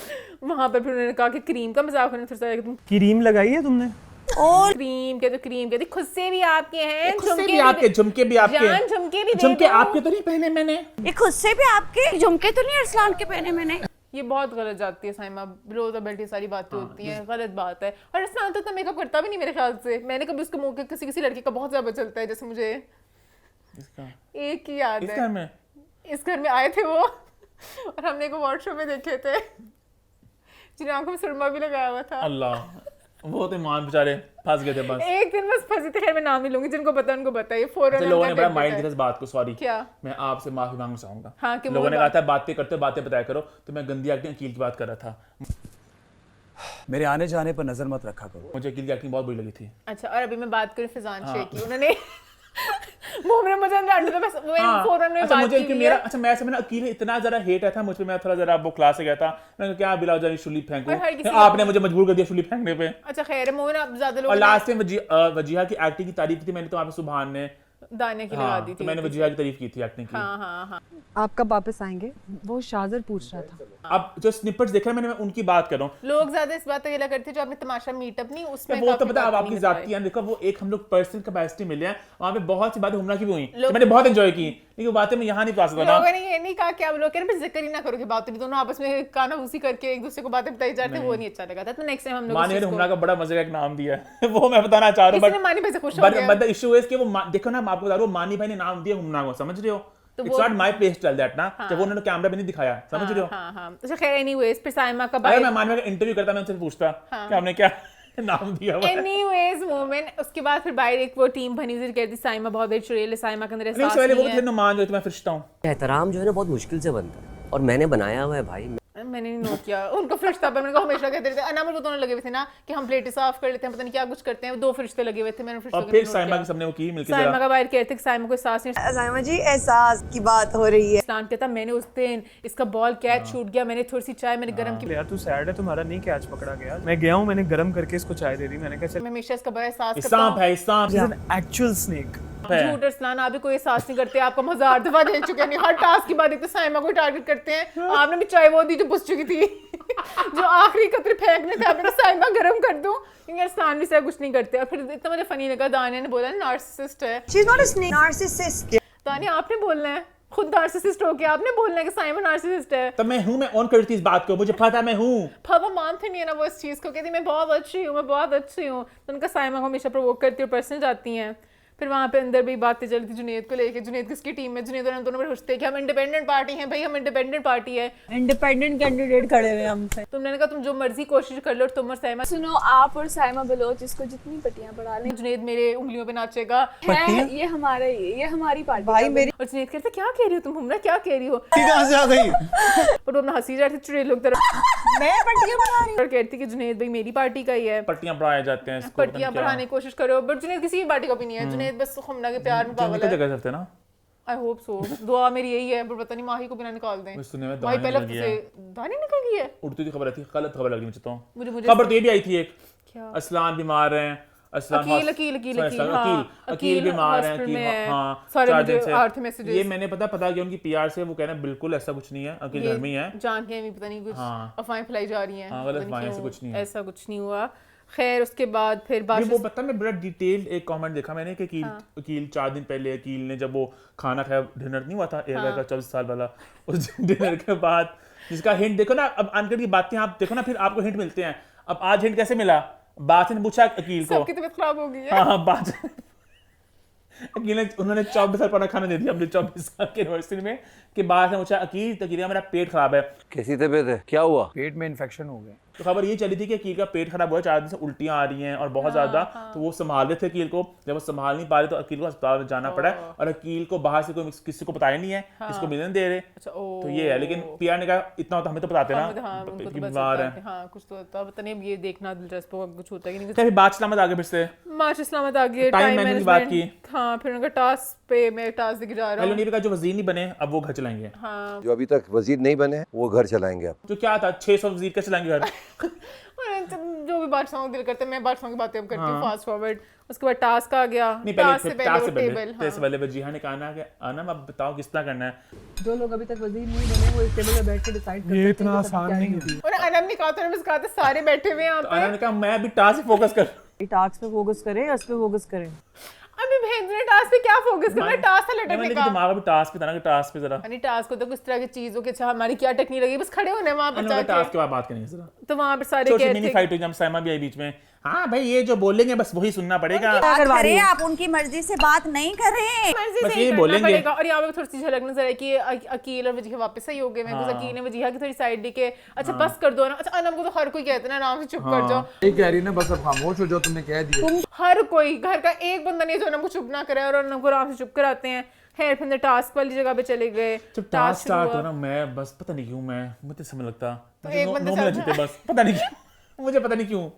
वहां पर फिर उन्होंने कहा कि क्रीम का मजाक करना, फिर से तुम क्रीम लगाई है तुमने? और क्रीम कहते खुद से भी आपके हैं, झुमके भी आपके, झुमके भी आपके, जान झुमके भी दे झुमके दो। आपके तो नहीं पहने मैंने। ये खुद से भी आपके झुमके तो नहीं अरसलान के पहने मैंने? ये बहुत गलत जाती है साइमा, बिलो बेल्टी सारी बातें होती हैं, गलत बात है। और अरसलान तो मेकअप करता भी नहीं मेरे ख्याल से। मैंने कभी उसके मुंह के किसी लड़के का बहुत ज्यादा चलता है, जैसे मुझे एक ही याद इस है, घर में इस घर में आए थे वो और हमने एक अवार्ड शो में देखे थे, जिन्हें आंखों में सुरमा भी लगाया हुआ था। अल्लाह वो तो मान बेचारे फंस गए थे बस। एक दिन बस फंसी थी। खैर मैं नाम नहीं लूंगी, जिनको पता उनको बताइए। फौरन अच्छा, लोगों ने बड़ा उनका माइंड टेक किया इस बात को, सॉरी क्या? मैं आपसे माफी मांगना चाहूंगा। हाँ, कि लोगों ने वो कहा था बातें करते हो बातें बताया करो, तो मैं गंदी एक्टिंग अकील की बात कर रहा था। मेरे आने जाने पर नजर मत रखा करो। मुझे अकील की एक्टिंग बहुत बुरी लगी थी। अच्छा, और अभी मैं बात करूं फिजान शेख की, उन्होंने मुंह में मुझे अंदर तो बस वो फौरन में अच्छा बात मुझे की कि हुई मेरा है। अच्छा मैं ऐसे मैंने अकील इतना जरा हेट आया था मुझ पे, मैं थोड़ा जरा वो क्लास से गया था, मैंने कहा क्या बिलाओ जानी शुली फेंकूं, और हर किसी आपने मुझे मजबूर कर दिया शुली फेंकने पे। अच्छा खैर है, मोहन आप ज्यादा लोग और लास्ट में वजीहा की एक्टिंग की तारीफ की थी मैंने, तो वहाँ पे सुभान ने दाने की लगा दी तो थी। मैंने वजीहा की तारीफ की थी एक्टिंग की। हाँ हाँ हाँ। आप कब वापस आएंगे? वो शाजर पूछ रहा था। अब जो स्निपेट्स देख रहे हैं मैं उनकी बात कर रहा हूँ। लोग ज्यादा इस बात पे करते जो आपने तमाशा मीटअप नहीं उसमें वो तो काफी पता है, अब बातें आपकी नहीं जाती है, देखो वो एक हम लोग पर्सनल कैपेसिटी मिले हैं, वहाँ पे बहुत सी बातें हुमरा की भी हुई तो मैंने बहुत एंजॉय की, लेकिन वो बातें मैं यहाँ नहीं पा सकता ना। लोगों ने ये नहीं कहा कि आप लोग कह रहे हैं जिक्र ही ना करो कि बातें भी दोनों आपस में कानाफूसी करके एक दूसरे को बातें बताई जाती है, वो नहीं अच्छा लगा था। तो नेक्स्ट टाइम हम लोग मानी ने हुमरा का बड़ा मजे का एक नाम दिया है वो मैं बताना चाह रहा हूँ, मानी भाई से खुश हो गया। बट द इशू इज कि वो देखो ना, मैं आपको बता रहा हूँ मानी भाई ने नाम दिया हुमरा को, समझ रहे हो? It's not my place to tell that ना, जब उन्होंने कैमरा में नहीं दिखाया, समझ रहे हो? हां हां। अच्छा खैर एनीवेज, फिर साइमा का अगर मैं मानी भाई का इंटरव्यू करता मैं उनसे पूछता कि आपने क्या नाम दिया हुआ है। एनीवेज मोमेंट, उसके बाद फिर बाहर एक वो टीम बनी हुई कहती साइमा बहुत बड़ी चुड़ैल है, साइमा के अंदर एहसास नहीं, नहीं वो है। थे नुमान जो मैं फरिश्ता हूँ। एहतराम जो है ना बहुत मुश्किल से बनता है, और मैंने बनाया हुआ है भाई। मैंने नहीं नोट किया उनको फरिश्ता पर, मैंने हमेशा कहते रहते अनामल को दोनों लगे हुए थे ना कि हम प्लेटें साफ कर लेते हैं, पता नहीं क्या कुछ करते हैं, दो फरिश्ते लगे हुए थे। मैंने फरिश्तों और फिर साइमा के सामने वो की मिलके साइमा जरा का बाहर कहते कि साइमा को एहसास नहीं। साइमा जी एहसास की बात हो रही है। इस्लाम कहता मैंने उस दिन इसका बॉल कैच छूट गया, मैंने थोड़ी सी चाय मैंने गरम की। यार तू सैड है, तुम्हारा नहीं कैच पकड़ा गया। मैं गया हूँ, मैंने गरम करके इसको चाय दे दी। मैंने कहा मैं हमेशा इसका बड़ा एहसास करता सांप हूं। है, सांप एक्चुअल स्नेक। झूठ अरसलान, आप भी कोई एहसास नहीं करते, आपका मजा हर दफा देख चुके हैं, हर टास्क की बात देखते साइमा को टारगेट करते हैं। आपने भी चाय वो दी जो बुझ चुकी थी जो आखिरी कतरे फेंकने थे, आपने कहा साइमा गरम कर दूं, क्योंकि अरसलान भी से कुछ नहीं करते। और फिर इतना मुझे फनी लगा, दानिया ने बोला नार्सिसिस्ट है। She is not a snake, narcissist. दानिया आपने बोलना है, खुद नार्सिसिस्ट हो गया, आपने बोलना है कि साइमा नार्सिसिस्ट है। तब मैं हूँ, मैं ऑन करती इस बात को, मुझे पता मैं हूँ। वो मानते नहीं है ना वो इस चीज को, कहती मैं बहुत अच्छी हूँ, मैं बहुत अच्छी हूँ। तो उनका साइमा को हमेशा प्रोवोक करती है और पर्सनल जाती हैं। फिर वहाँ पे अंदर भी बातें चली थी जुनैद को लेके, जुनैद किसकी टीम में, जुनैद और हम दोनों बड़े खुश थे कि हम इंडिपेंडेंट पार्टी हैं भाई, हम इंडिपेंडेंट पार्टी है, इंडिपेंडेंट कैंडिडेट खड़े हुए हम पे। तुमने कहा तुम जो मर्जी कोशिश कर लो, तुम और साइमा सुनो, आप और साइमा बलोच इसको जितनी पट्टियां पढ़ा लें, जुनैद मेरे उंगलियों पे नाचेगा है ये हमारा, ये हमारी पार्टी भाई मेरी और जुनैद कहते क्या कह रही हो तुम, हमरा क्या कह रही हो, कहाँ से आ गई? पर वो अपना हंसी जा रही थी चुड़ैल लोग तरफ मैं पट्टियां बना रही और कहती कि जुनैद भाई मेरी पार्टी का ही है, पट्टियां बढ़ाए जाते हैं इसको, पट्टियां बढ़ाने की कोशिश करो। बट जुनैद किसी की पार्टी का भी नहीं है, जुनैद बस खुमना के प्यार में पागल निकल है। जगह सकते ना। आई होप सो, दुआ मेरी यही है, पर पता नहीं माही को बिना निकाल दें। सुनने में माही दाने पहले निकल गई से है। दाने निकल गई है। उड़ती थी खबर आई थी, गलत खबर लगी मुझे तो। मुझे खबर तो ये भी आई थी एक, क्या? असलान बीमार हैं, असलान अकील अकील बीमार हैं, अकील हाँ सारे 4 मुझे दिन से। आर्थ मैसेजेस ये मैंने पता कि उनकी पीआर से वो कहना बिल्कुल ऐसा कुछ नहीं है, अकील घर में ही है। जान के भी पता नहीं कुछ हाँ। अफवाहें फैलाई जा रही हैं, हाँ, गलत पता नहीं अफवाहें, ऐसा क्यों, कुछ नहीं है। ऐसा कुच नहीं हुआ। खैर उसके बाद फिर ये बात वो पता मैं बड़ा डिटेल एक कमेंट देखा मैंने कि अकील 4 दिन पहले अकील ने जब वो खाना खाया, डिनर नहीं हुआ था एयर का 24 साल वाला, उस डिनर के बाद जिसका हिंट देखो ना, अब अनकट की बातें आप देखो ना, फिर आपको हिंट मिलते हैं। अब आज हिंट कैसे मिला, बात ने पूछा अकील को, सबकी तबीयत खराब हो गई है। हाँ बात अकील ने, उन्होंने 24 साल पुराना खाना दे दिया अपने 24 साल के एनिवर्सरी में, कि बात ने पूछा अकील तकील मेरा पेट खराब है। कैसी तबीयत है, क्या हुआ? पेट में इन्फेक्शन हो गया। तो खबर ये चली थी कि अकील का पेट खराब हुआ, 4 दिन से उल्टियां आ रही हैं और बहुत ज्यादा, तो वो संभाल रहे थे अकील को। जब वो संभाल नहीं पा रहे तो अकील को अस्पताल में जाना पड़ा, और अकील को बाहर से कोई किसी को बताया नहीं है, इसको मिलने दे रहे। तो ये है, लेकिन पीआर ने कहा इतना तो हमें तो बताते ना कि बीमार है। हाँ कुछ तो होता, पता नहीं अब ये देखना दिलचस्प होगा कुछ होता है कि नहीं। फिर बात सलामत आगे फिर से मार्च सलामत आ गए, टाइम मैनेजमेंट की बात की। हाँ फिर उनका टास्क पे मैं टास्क देके जा रहा हेलो हूँ। नीरव का जो वजीर नहीं बने अब वो घर चलाएंगे। हाँ जो अभी तक वजीर नहीं बने वो घर चलाएंगे आप। जो क्या था 600 वजीर कैसे चलाएंगे घर? और जो भी बादशाहों को दिल करते हैं मैं बादशाहों की बातें अब करती हूँ फास्ट फॉरवर्ड। उसके बाद टास्क आ गया, नहीं टास्क से टास्क से पहले पहले टेबल। से पहले वजीहा ने कहा ना कि अनम अब बताओ किस तरह करना है। जो लोग अभी तक वजीर नहीं बने वो एक टेबल पे बैठ के डिसाइड कर सकते हैं ये कि इतना सब आसान क्या नहीं है। है। और अनम ने कहा तो बस कहा था सारे बैठे हुए हैं यहाँ तो पे। अनम ने कहा मैं अभी टास्क पे फोकस कर। टास्क पे फोकस करें, इस पे फोकस करें। अभी भेज रहे टास्क पे क्या फोकस करना है? टास्क था लटकने मैंने का। दिमाग अभी टास्क पे था ना कि टास्क पे जरा यानी टास्क को तो किस तरह की चीजों के अच्छा हमारी क्या टेक्निक लगी, बस खड़े होने वहां पर टास्क जाके। के बाद बात करेंगे जरा। तो वहां पे सारे छोटी कह मिनी थे फाइट हुई जब साइमा भी आई बीच में। हाँ भाई ये जो बोलेंगे बस वही सुनना पड़ेगा। बात करें, आप उनकी मर्जी से बात नहीं कर रहे। मर्जी बस से यही ही करना बोलेंगे। पड़ेगा। और यहाँ पे थोड़ी सी झलक नजर है कि अकील और वजीहा वापस ही हो गए। मैं अकील ने वजीहा की थोड़ी साइड ली के अच्छा बस कर दो ना। अच्छा अनम को तो हर कोई कहते हैं ना आराम से चुप कर जाओ। यही कह रही है ना, बस अब खामोश हो जाओ, तुमने कह दिया। हर कोई घर का एक बंदा नहीं है जो अनम को चुप ना करे और अनम को आराम से चुप कराते हैं। फिर टास्क वाली जगह पे चले गए। जब टास्क स्टार्ट हो ना मैं बस पता नहीं क्यों मुझे समय लगता मुझे एक बंदा नौ मिनट चलता जीते बस पता नहीं क्यों। मुझे पता नहीं क्यों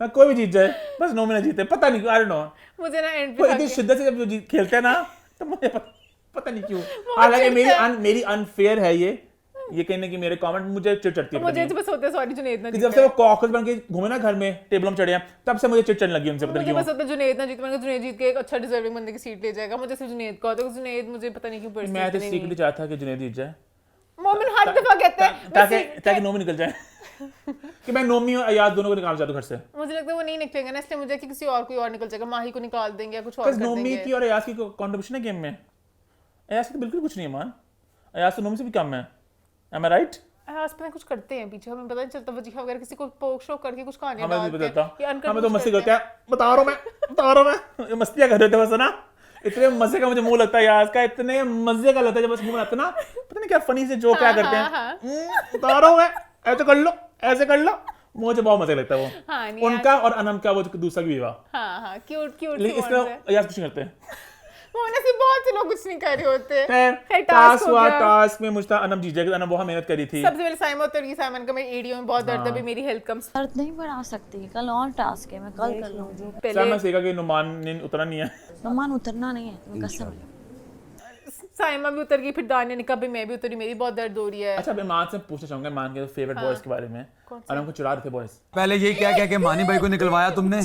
मैं कोई भी जीत जाए बस 9 मिनट जीते पता नहीं क्यों। आई डोंट नो मुझे ना एंड वो पे इतनी शिद्दत से जब जो खेलते हैं ना तो मुझे पता नहीं क्यों। हालांकि चिढ़ते हैं। मेरी अनफेयर है ये कहने की मेरे कमेंट मुझे चिढ़ चढ़ती है। पता मुझे नहीं। तो बस होते सॉरी जुनेद ना कि जीते। जब से वो कॉकरोच बन के घूमे ना घर में टेबल में चढ़े हैं तब से मुझे चिढ़ चढ़ने लगी उनसे पता नहीं मुझे क्यों। बस होता जुनेद ना जीते। मैंने कहा जुनेद जीत के एक अच्छा डिजर्विंग बंदे की सीट ले जाएगा। मुझे सिर्फ जुनेद का होता है। जुनेद मुझे पता नहीं क्यों मैं पर्सनली तो सीक्रेटली चाहता था कि जुनैद जीत जाए मोमिन हर दफा कहते हैं ताकि नोमी निकल जाए कि मैं नोमी और अयाज दोनों को निकाल जाता घर से। मुझे लगता है वो नहीं निकलेंगे ना, इसलिए मुझे कि किसी और कोई और निकल जाएगा। माही को निकाल देंगे या कुछ और कर नोमी देंगे। की और अयाज की कंट्रीब्यूशन है गेम में। अयाज की तो बिल्कुल कुछ नहीं है मान। अयाज तो नोमी से भी कम है। एम आई राइट? आस पास कुछ करते हैं पीछे हमें पता नहीं चलता। वजीहा वगैरह किसी को पोक शो करके कुछ कहानियां हमें नहीं डालते पता हैं। ये अनकट हमें तो कुछ मस्ती करते करते हैं बता रहा हूँ मैं मस्तियाँ कर रहे थे बस ना। इतने मजे का मुझे मुंह लगता है यार का इतने मजे का लगता है जब बस मुंह आता है ना पता नहीं क्या फनी से जो क्या करते हैं। बता रहा हूँ मैं ऐसे कर लो ऐसे कर लो मुझे बहुत मजा लगता है वो। हाँ, नहीं उनका और अनम का वो दूसरा की विवाह। हाँ हाँ क्यूट क्यूट लेकिन इस तरह अयाज कुछ नहीं करते। वो से बहुत से लोग कुछ नहीं कर रहे होते। खैर टास्क हुआ टास्क में मुझे अनम जीत जाएगी। अनम बहुत मेहनत करी थी। सबसे पहले साइमा उतर गई। साइमन का मेरे एडियो में बहुत दर्द है। अभी मेरी हेल्थ कम दर्द नहीं बढ़ा सकती, कल और टास्क है, मैं कल कर लूंगी। साइमा से कहा कि नुमान ने उतरा नहीं है। नुमान उतरना नहीं है, मैं कसम है। साइमा भी उतर गई। फिर दानिया ने कहा भी मैं भी उतरी, मेरी बहुत दर्द हो रही है। अच्छा मैं मान से पूछना चाहूंगा मान के फेवरेट बॉयज के बारे में। अनम को चुरा रहे थे बॉयज। पहले यही क्या के मानी भाई को निकलवाया तुमने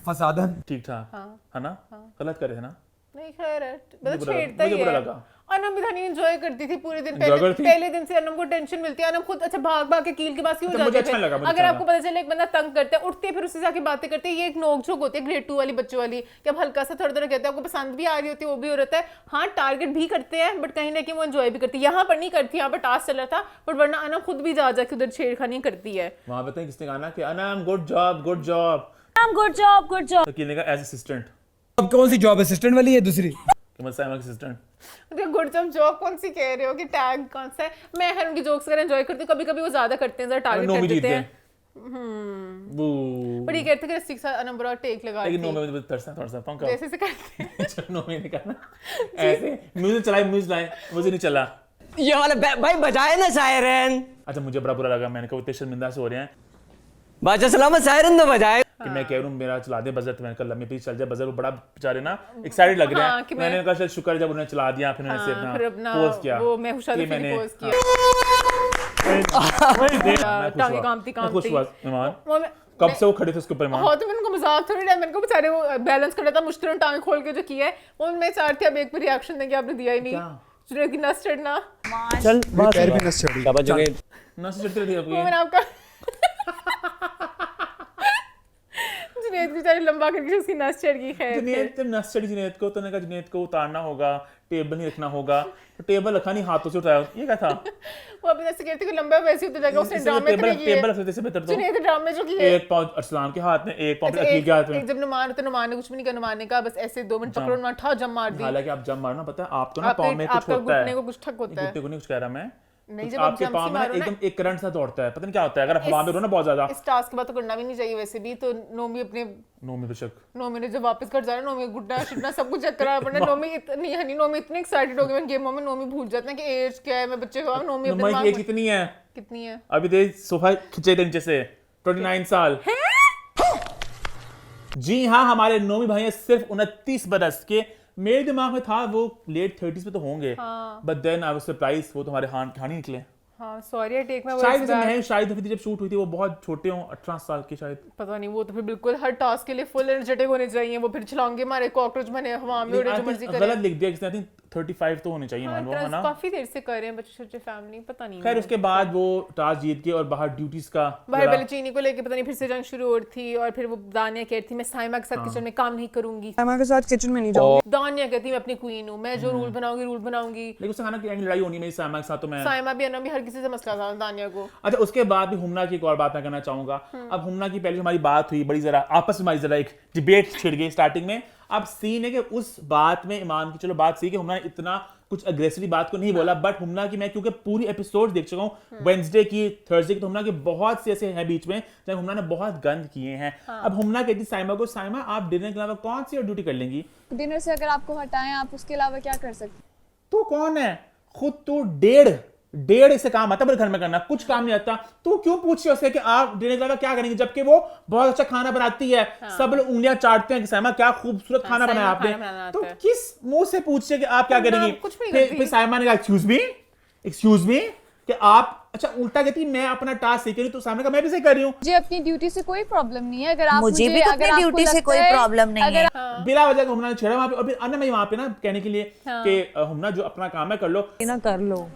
फसादन। ठीक ठाक है ना? गलत करे थे ना? नहीं खैर है मतलब बुरा- छेड़ता ही मुझे बुरा है। लगा। अनम भी धनी एंजॉय करती थी पूरे दिन। जागर थी। पहले दिन से अनम को टेंशन मिलती है। अनम खुद अच्छा भाग भाग के कील के पास क्यों तो जाती मुझे है? अच्छा लगा, मुझे अगर अच्छा आपको पता चले एक बंदा तंग करता है उठते फिर उससे जाके बातें करते हैं। ये एक नोकझोंक होती है ग्रेड 2 वाली बच्चों वाली कि अब हल्का सा थोड़ा थोड़ा कहते हैं आपको पसंद भी आ रही होती है वो भी हो रहा है। हाँ टारगेट भी करते हैं बट कहीं ना कहीं वो एंजॉय भी करती है। यहाँ पर नहीं करती, यहाँ पर टास्क चल रहा था बट वरना अनम खुद भी जा जाके उधर छेड़खानी करती है। वहां पे किसने कहा ना कि Anam good job good job. Good job good job. तो किसने कहा एज असिस्टेंट। अब कौन सी जॉब असिस्टेंट वाली है दूसरी? कि मैं साइमा का असिस्टेंट। गुड जॉब जॉब कौन सी कह रहे हो कि टैग कौन सा है? मैं हर उनकी जोक्स वगैरह एंजॉय करती हूँ। कभी कभी वो ज्यादा करते हैं, जरा टारगेट नोमी कर जीत देते गए। हैं। वो पर ये कहते हैं कि रस्सी के साथ अनम बड़ा टेक लगा लेकिन नोमी मुझे तरसा थोड़ा सा पंखा। जैसे से करते हैं। चलो नोमी ने कहा ना ऐसे म्यूजिक चलाए मुझे नहीं चला। ये वाला भाई बजाए ना सायरन। अच्छा मुझे बड़ा बुरा लगा। मैंने कहा इतने शर्मिंदा से हो रहे हैं बादशाह सलामत सायरन तो बजाए। कि मैं कह रहा हूँ मेरा चला दे बजट। मैंने कहा लम्बी प्लीज चल जाए बजट। वो बड़ा बेचारे ना एक्साइटेड लग रहे हैं। कि मैंने कहा चल शुक्र जब उन्होंने चला दिया फिर उन्होंने फिर से अपना अपना पोस्ट किया। वो मैं खुशहाल कि फिर मैंने पोस्ट किया। मैं टांगे कांपती मैं खुश हुआ मेहमान। वो मैं कब से वो खड़े थे उसके ऊपर मेहमान। हाँ तो मैंने उनको मजाक थोड़ी डाला। मैंने को बेचारे वो बैलेंस कर रहा था मुश्किल टांगे खोल के जो किया है वो मैं चाहती अब एक भी रिएक्शन देंगे आपने दिया ही नहीं। जुनेद की नस चढ़ना चल पैर भी नस चढ़ी। क्या बचोगे? नस चढ़ती थी वो आपकी। मैंने आपका जुनेद बेचारे लंबा करके उसकी नस चढ़ गई। खैर जुनेद जब नस चढ़ी जुनेद को तो ने कहा जुनेद को उतारना होगा टेबल नहीं रखना होगा। तो टेबल रखा नहीं हाथों से उठाया। ये क्या था? वो अपने ऐसे कहते कि लंबा वैसे होता जाएगा। उसने ड्रामे टेबल में किए टेबल रख देते से बेहतर तो जुनेद ड्रामे जो किए। एक पाँव अरसलान के हाथ में एक पाँव अच्छा, अकील के हाथ में। एक जब नुमान होता नुमान ने कुछ भी नहीं कहा। नुमान ने कहा बस ऐसे 2 मिनट पकड़ो नुमान ठा जम मार दी। हालांकि आप जब मारना पता है आपको ना पाँव में कुछ आपका होता है। घुटने को कुछ ठक होता है। घुटने को नहीं कुछ कह रहा मैं। नहीं कुछ जब आप आपके जंप पाँव से में मारो ना एकदम एक करंट सा दौड़ता है। पता नहीं क्या होता है अगर आप हवा में रहो ना बहुत ज्यादा। इस टास्क के बाद तो करना भी नहीं चाहिए वैसे भी। तो नोमी अपने नोमी बेशक नोमी ने जब वापस घर जाना नोमी घुटना शिटना सब कुछ चेक कराना पड़ना। नोमी इतनी हनी नोमी इतनी एक्साइटेड हो गई मैं गेमों में। नोमी भूल जाते हैं कि एज क्या है मैं बच्चे को। नोमी अपने नोमी दिमाग की एज में कितनी है? कितनी है? अभी देख सोफा खिंचे थे नीचे से 29 साल। जी हाँ हमारे नोमी भाई हैं सिर्फ 29 बरस के। मेरे दिमाग में था वो लेट 30s में तो होंगे, but then I was surprise वो तुम्हारे हानि निकले। हाँ सॉरी आई टेक माय शायद वर्ड्स जब बैक। मैं शायद हुई थी जब शूट हुई थी वो बहुत छोटे हों, 18 साल के शायद। पता नहीं, वो तो फिर बिल्कुल हर टास्क के लिए फुल एनर्जेटिक होने चाहिए, वो फिर छलांगे मारे, कॉकरोच बने, हवा में उड़े, जो मर्जी करे। गलत लिख दिया किसने, आई थिंक 35 तो होने चाहिए मान वो, है ना। काफी देर से कर रहे हैं बच्चे छोटे फैमिली, पता नहीं। खैर उसके बाद वो टास्क जीत के और बाहर ड्यूटीज का बाहर पहले चीनी को लेके पता नहीं फिर से जंग शुरू हो रही थी, और फिर वो दानिया कहती थी मैं साइमा के साथ किचन में काम नहीं करूंगी, साइमा के साथ किचन में नहीं जाऊंगी। दानिया कहती मैं अपनी क्वीन हूँ, मैं जो रूल बनाऊंगी। लेकिन उससे खाना की लड़ाई होनी मेरी साइमा के साथ, तो मैं साइमा भी अनम भी हर किसी से मसला था दानिया को। अच्छा उसके बाद भी हुमना की एक और बात मैं करना चाहूंगा। अब हुमना की पहले हमारी बात हुई, बड़ी जरा आपस में हमारी जरा एक डिबेट छिड़ गई स्टार्टिंग में। अब सीन है कि उस बात में ईमान की चलो बात सी कि हुमना ने इतना कुछ अग्रेसिव बात को नहीं बोला, बट हुमना की मैं क्योंकि पूरी एपिसोड देख चुका हूँ, वेडनेसडे की, थर्सडे की, तो हुमना के बहुत से ऐसे हैं बीच में जब हुमना ने बहुत गंद किए हैं। अब हुमना कहती साइमा को, साइमा आप डिनर के अलावा कौन सी और ड्यूटी कर लेंगी? डिनर से अगर आपको हटाएं, आप उसके अलावा क्या कर सकते? तू कौन है खुद? तू डेढ़ से काम आता है घर में करना, कुछ काम नहीं आता। तू क्यों पूछ रही है उससे कि आप डिनर के अलावा क्या करेंगे, जबकि वो बहुत अच्छा खाना बनाती है। सब लोग उंगलियां चाटते हैं कि साइमा क्या खूबसूरत खाना बनाया आपने। तो किस मुंह से पूछ रही है कि आप क्या करेंगी? फिर साइमा ने कहा एक्सक्यूज मी कि आप, अच्छा उल्टा कहती मैं अपना टास्क सही कर रही हूँ, तो सामने का मैं भी सही कर रही हूँ। मुझे अपनी ड्यूटी से कोई प्रॉब्लम नहीं है, अगर आप मुझे भी तो अपनी ड्यूटी से कोई प्रॉब्लम नहीं है। बिला वजह का हुमना ने छेड़ा वहां पे, और फिर अन्ना मैं वहां पे ना कहने के लिए कि हुमना जो अपना काम है कर लो ना, कर लो,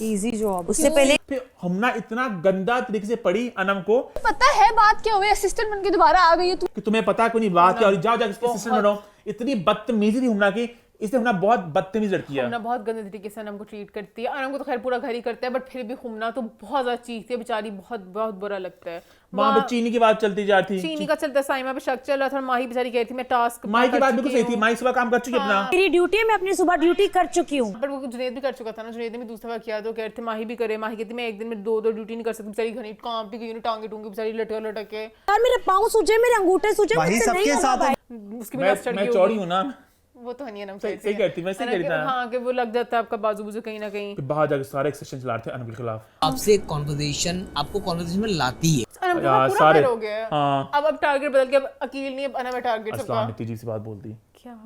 इजी जॉब। उससे पहले फिर हुमना इतना गंदा तरीके से पड़ी अनम को, पता है बात क्या हुई, असिस्टेंट बन के दोबारा आ गई है तू। कि तुम्हें पता कोई नहीं बात क्या, और जाओ जाके असिस्टेंट बनो। इतनी बदतमीजी थी हुमना की, इसलिए हुमना बहुत बदतमीज लड़की है। हुमना बहुत गंदे तरीके से अनम को ट्रीट करती है। अनम को तो खैर पूरा घर ही करता है, बट फिर भी हुमना तो बहुत ज्यादा चीखती है बेचारी, बहुत बुरा लगता है। वहां पे चीनी की बात चलती जा रही थी, चीनी का चलता, साइमा पे शक चल रहा था, और माही बेचारी कह रही थी मैं टास्क माई की बात बिल्कुल सही थी, माई सुबह काम कर चुकी अपना। मेरी ड्यूटी है, मैं अपनी सुबह ड्यूटी कर चुकी हूँ। बट वो जुनेद भी कर चुका था ना, जुनेद ने भी दूसरा किया, तो कह रहे थे माही भी करे, माही कहती मैं एक दिन में दो ड्यूटी नहीं कर सकती, बेचारी घनी काम भी गई, टांगे टूंगे बेचारी लटक के। यार मेरे पाँव सूजे, मेरे अंगूठे सूजे, वही मुझसे नहीं सबके होगा साथ है। भाई। उसकी भी नस चढ़ मैं गई चौड़ी होगी। हूँ ना, वो तो नहीं अनम सही कहती, मैं सही कहती था। हाँ कि वो लग जाता है आपका बाजू बुजू कहीं ना कहीं। फिर बाहर जाके सारे एक्सेशन चला रहे थे अनम के खिलाफ। आपसे कॉन्वर्सेशन आपको कॉन्वर्सेशन में लाती है। अनम का यार, पूरा सारे- फेल हो गया है। हाँ। अब टारगेट बदल के, अब अकील नहीं, अब अनम है टारगेट सबका। अरसलान ने तेजी से बात बोल दी। क्या?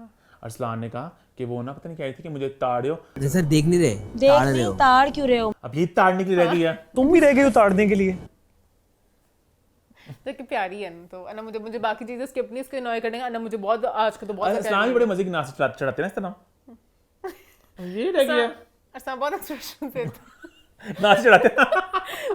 अरसलान ने कहा कि वो ना पता नहीं कह रही थी कि मुझे ताड़ियो, सर देख नहीं रहे, ताड़ रहे हो। ताड़ क्यों रहे हो? अब ये ताड़ने के लिए रह गई है। तुम भी रह गई उतारने के लिए। देखिए प्यारी है तो अनम, मुझे बाकी चीजें स्किप नहीं, इसको इग्नोर करने का। अनम मुझे बहुत आज का तो बहुत अरसलान भी बड़े मजे की नाच चढ़ाते हैं इस तरह, ये रह गया अरसलान बहुत एक्सप्रेशन देते नाच चढ़ाते हैं।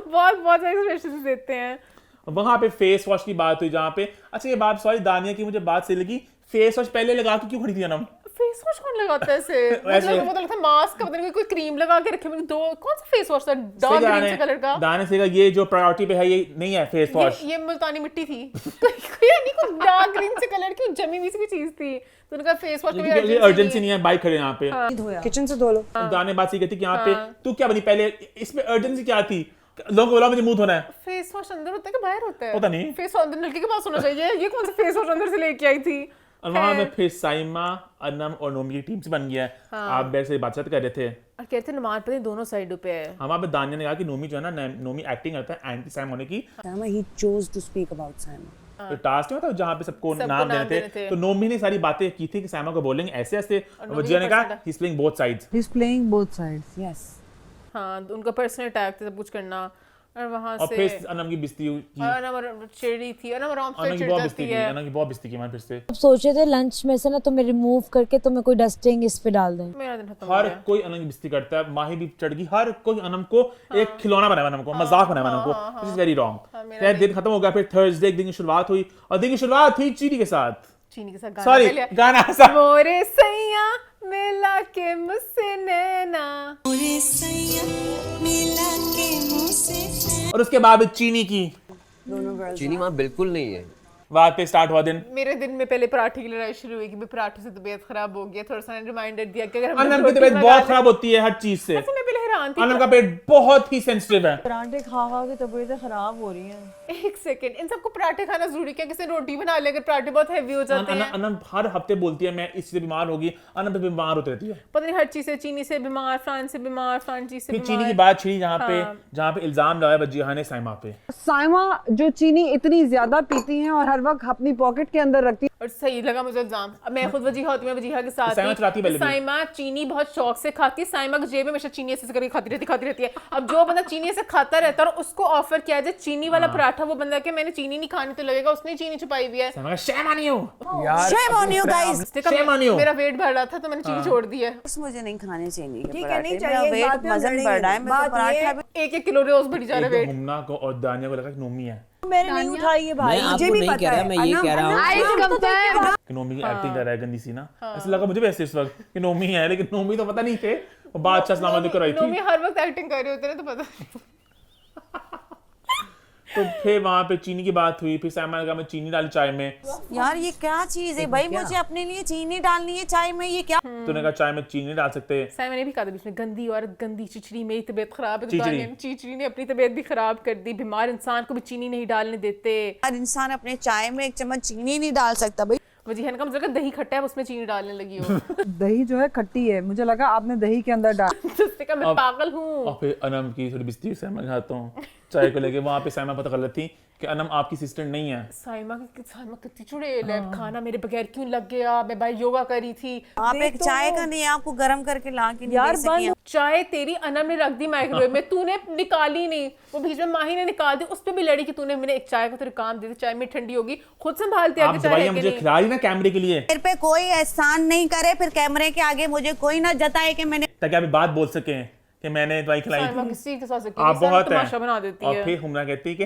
बहुत एक्सप्रेशन देते हैं। वहां पे फेस वॉश की बात हुई जहाँ पे, अच्छा ये बात सॉरी दानिया की मुझे बात सही लगी, फेस वॉश पहले लगा के क्यों खड़ी थी अनम? फेस वॉश कौन लगाता है ऐसे? मतलब वो तो लगता है मास्क का, पता नहीं कोई क्रीम लगा के रखे। मैंने दो कौन सा फेस वॉश था, डार्क ग्रीन से कलर का। दाने से ये जो प्रायोरिटी पे है ये नहीं है फेस वॉश, ये मुल्तानी मिट्टी थी। कोई डार्क ग्रीन से कलर की जमी हुई सी चीज थी, तो उनका फेस वॉश ये अर्जेंसी नहीं है। बाइक खड़े यहाँ पे, किचन से धो लो। दाने बात सही कहती कि यहाँ पे तू क्या बनी पहले, इसमें अर्जेंसी क्या थी? लोगों को बोला मुझे मुंह धोना है। फेस वॉश अंदर होता है कि बाहर होता है? पता नहीं। फेस वॉश अंदर नलके के पास होना चाहिए। ये कौन सा फेस वॉश अंदर से लेके आई थी? और वहां में फिर साइमा, अनम और नोमी की टीम से बन गया है। आप बैठ से बातचीत कर रहे थे और कहते हैं नमाज पढ़ने दोनों साइडों पे है। हम वहाँ पे दानिया ने कहा कि नोमी जो है ना, नोमी एक्टिंग करता है एंटी साइम होने की। He chose to speak about Saima. तो टास्क नहीं होता जहाँ पे सबको नाम देने थे, तो नोमी ने सारी बातें की थी कि साइमा को बोलेंगे ऐसे ऐसे, और वजिया ने कहा he is playing both sides. He's playing both sides. Yes. हाँ, उनका पर्सनल अटैक था, सब कुछ करना। और वहां और से फिर अनम की बिस्ती की, अनम चिड़ी थी, अनम आराम से अनम की चिढ़ बहुत जाती बिस्ती की, है। अनम की बहुत बिस्ती की मैंने फिर से। अब सोचे थे लंच में से ना तुम्हें रिमूव करके तुम्हें कोई डस्टिंग इस पे डाल दें। मेरा दिन खत्म हो हर गया। कोई अनम की बिस्ती करता है, माही भी चढ़ गई, हर कोई अनम को एक खिलौना बनाया, अनम को मजाक बनाया अनम को, दिस इज वेरी रॉन्ग। खैर दिन खत्म हो गया, फिर थर्सडे एक दिन की शुरुआत हुई, और दिन की शुरुआत हुई चीनी के साथ। चीनी के साथ गाना सॉरी पहले- गाना सा मोरे सैया मिला के मुझसे नैना। और उसके बाद चीनी की चीनी वहाँ बिल्कुल नहीं है। बात पे स्टार्ट हुआ दिन। मेरे दिन में पहले पराठे की लड़ाई शुरू हुई कि भाई पराठे से तबीयत खराब हो गया। थोड़ा सा रिमाइंडर दिया कि अगर हम अनम की तबीयत बहुत खराब होती है हर चीज से। मैं पहले हैरान थी। अनम का पेट बहुत ही सेंसिटिव है। पराठे खा खा के तबीयतें खराब हो रही हैं। एक सेकंड, इन सबको पराठे खाना जरूरी क्या? किसी ने रोटी बना ले अगर पराठे बहुत हैवी हो जाते हैं। अनम हर हफ्ते बोलती है मैं इससे बीमार होगी, अनम पे बीमार होती रहती है। पता नहीं हर चीज से, चीनी से बीमार, फ्रांस से बीमार, फ्रांस चीज से फिर बीमार। चीनी की बात छिड़ी जहाँ पे इल्जाम लगाया वजिया ने साइमा पे। साइमा जो चीनी इतनी ज्यादा पीती हैं और हर वक्त अपनी पॉकेट के अंदर रखती है। और सही लगा मुझे एग्जाम। अब मैं खुद वजीहा होती हूँ, वजीहा के साथ साइमा चलाती है पहले भी। साइमा चीनी बहुत शौक से खाती है, साइमा की जेब में हमेशा चीनी ऐसे करके खाती रहती है। अब जो बंदा चीनी ऐसे खाता रहता है और उसको ऑफर किया जाए चीनी वाला पराठा, वो बंदा कि मैंने चीनी नहीं खानी तो लगेगा उसने चीनी छुपाई हुई है। shame on you। Shame on you guys। Shame on you। मेरा वेट बढ़ रहा था तो मैंने चीनी छोड़ दी है। मुझे नहीं खाने चाहिए ठीक है, नहीं चाहिए, वेट वजन बढ़ रहा है, बात ये 1-1 किलो रोज बढ़ी जा रहा है वेट। हुमना को और दानिया को लगा कि नोमी है। मैंने नहीं उठाई है भाई, मैं मुझे आपको भी नहीं पता कह रहा, है। मैं ये कह रहा हूँ कि नोमी की एक्टिंग कर रहा है गंदी सी ना, ऐसा लगा मुझे वैसे इस वक्त कि नोमी है, लेकिन नोमी तो पता नहीं थे। वो बादशाह सलाम लेकर आई नोमी थी, हर वक्त एक्टिंग कर रहे होते हैं तो पता नहीं। तो फिर वहां पे चीनी की बात हुई, फिर साइमा ने कहा मैं चीनी डाली चाय में, यार ये क्या चीज है भाई, मुझे अपने लिए चीनी डालनी है चाय में, ये क्या? तूने कहा चाय में चीनी नहीं डाल सकते। साइमा ने भी कहा था बीच में गंदी औरत, गंदी चिचड़ी, मेरी तबीयत खराब है तो चिचड़ी। दानिया ने चिचड़ी ने अपनी तबीयत भी खराब कर दी। बीमार इंसान को भी चीनी नहीं डालने देते। हर इंसान अपने चाय में 1 चम्मच चीनी नहीं डाल सकता भाई। वजीहा ने कहा मुझे लगा दही खट्टा है उसमें चीनी डालने लगी हो। दही जो है खट्टी है, मुझे लगा आपने दही के अंदर डाल। तो उसने कहा मैं पागल हूँ। और फिर अनम की थोड़ी बिस्ती हुई साइमा के हाथों चाय को लेके। वहां पे साइमा पता गलत थी कि अनम आपकी सिस्टर नहीं है। साइमा कितनी चुड़ैल है, खाना मेरे बगैर क्यों लग गया, मैं भाई योगा करी थी। आप एक चाय का नहीं, आपको गर्म करके ला के नहीं यार दे सकी। चाय तेरी अनम ने रख दी माइक्रोवेव में, तूने निकाली नहीं, वो बीच में माही ने निकाल दी, उस पे भी लड़ी कि तूने मैंने एक चाय का तेरे काम दे दी, चाय में ठंडी होगी, खुद संभालते आप आगे चाय दवाइयां है कि मुझे नहीं। खिला रही ना कैमरे के लिए, मेरे पे कोई एहसान नहीं करे, फिर कैमरे के आगे मुझे कोई ना जताए कि मैंने। ताकि आप बात बोल सकें कि मैंने दवाई खिलाई साइमा थी। किसी के साथ आप साइमा बहुत तमाशा हैं। बना देती और है। फिर हुमना कहती है कि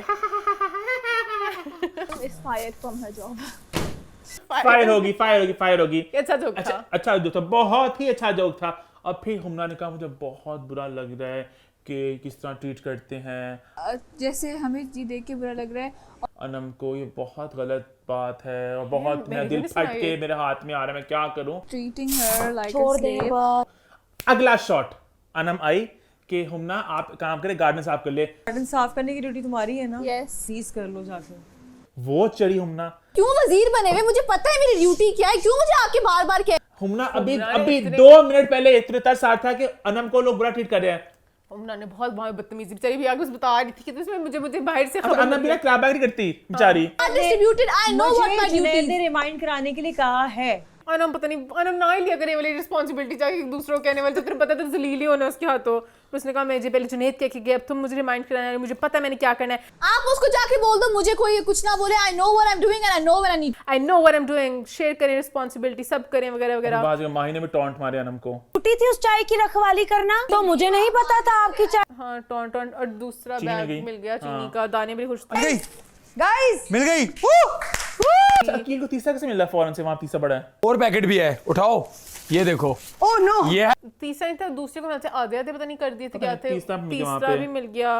फायर होगी, फायर होगी, फायर होगी। अच्छा जोक था। अच्छा जोक था, बहुत ही अच्छा जोक था। और फिर हुमना ने कहा मुझे बहुत बुरा लग रहा है कि किस तरह ट्रीट करते हैं, जैसे हमें जी देख के बुरा लग रहा है। अनम को ये बहुत गलत बात है और बहुत मेरा मैंने दिल भी फट सुना के ये। मेरे हाथ में आ रहा है, मैं क्या करूं। ट्रीटिंग हर लाइक छोड़ दे एक बार। अगला शॉट अनम आई कि हुमना आप काम करे गार्डन साफ कर ले। गार्डन साफ करने की ड्यूटी तुम्हारी है ना, Yes. सीज कर लो जाके। वो चढ़ी हुमना। क्यों वजीर बने हुए, मुझे पता है मेरी ड्यूटी क्या है, क्यों मुझे आके बार बार कह। हुमना अभी हुमना ने अभी इतने- 2 मिनट पहले इतने तरस आ था कि अनम को लोग बुरा ट्रीट कर रहे हैं। उन्होंने बहुत बदतमीजी बेचारी भी आगे कुछ बता रही थी कि इसमें मुझे बाहर से अच्छा, खबर अनम भी ना क्रैबैक नहीं करती बेचारी। Distributed I know what my मुझे जुनैद ड्यूटी। ने रिमाइंड कराने के लिए कहा है। अनम पता नहीं अनम ना ही लिया करे वाली रिस्पांसिबिलिटी जाके दूसरों को कहने वाले, तो तेरे पता तो जलील ही होना उसके हाथों। उसने कहा मैं जी पहले जुनैद कह के गया, अब तुम मुझे रिमाइंड कराना है, मुझे पता है मैंने क्या करना है। आप उसको जाके बोल दो मुझे कोई कुछ ना बोले। I know what I am doing and I know when I need. I know what I am doing, share करें रिस्पांसिबिलिटी, सब करें वगैरह वगैरह। बाद में माही ने भी टॉन्ट मारे अनम को। छुट्टी थी उस चाय की रखवाली करना, तो मुझे नहीं पता था आपकी चाय। हाँ टॉन्ट और दूसरा चीनी बैग गई। मिल गया चीनी हाँ। का। दाने बड़ी खुश मिल गई, गाइस मिल गई। अच्छा, अकील को तीसरा कैसे मिल रहा है फौरन से, वहां तीसरा बड़ा है। और पैकेट भी है, उठाओ ये देखो। ओह नो, ये तीसरा नहीं था, दूसरे को से आधे आधे पता नहीं कर दिए थे क्या थे। तीसरा भी मिल गया वहाँ तीसरा पे। भी मिल गया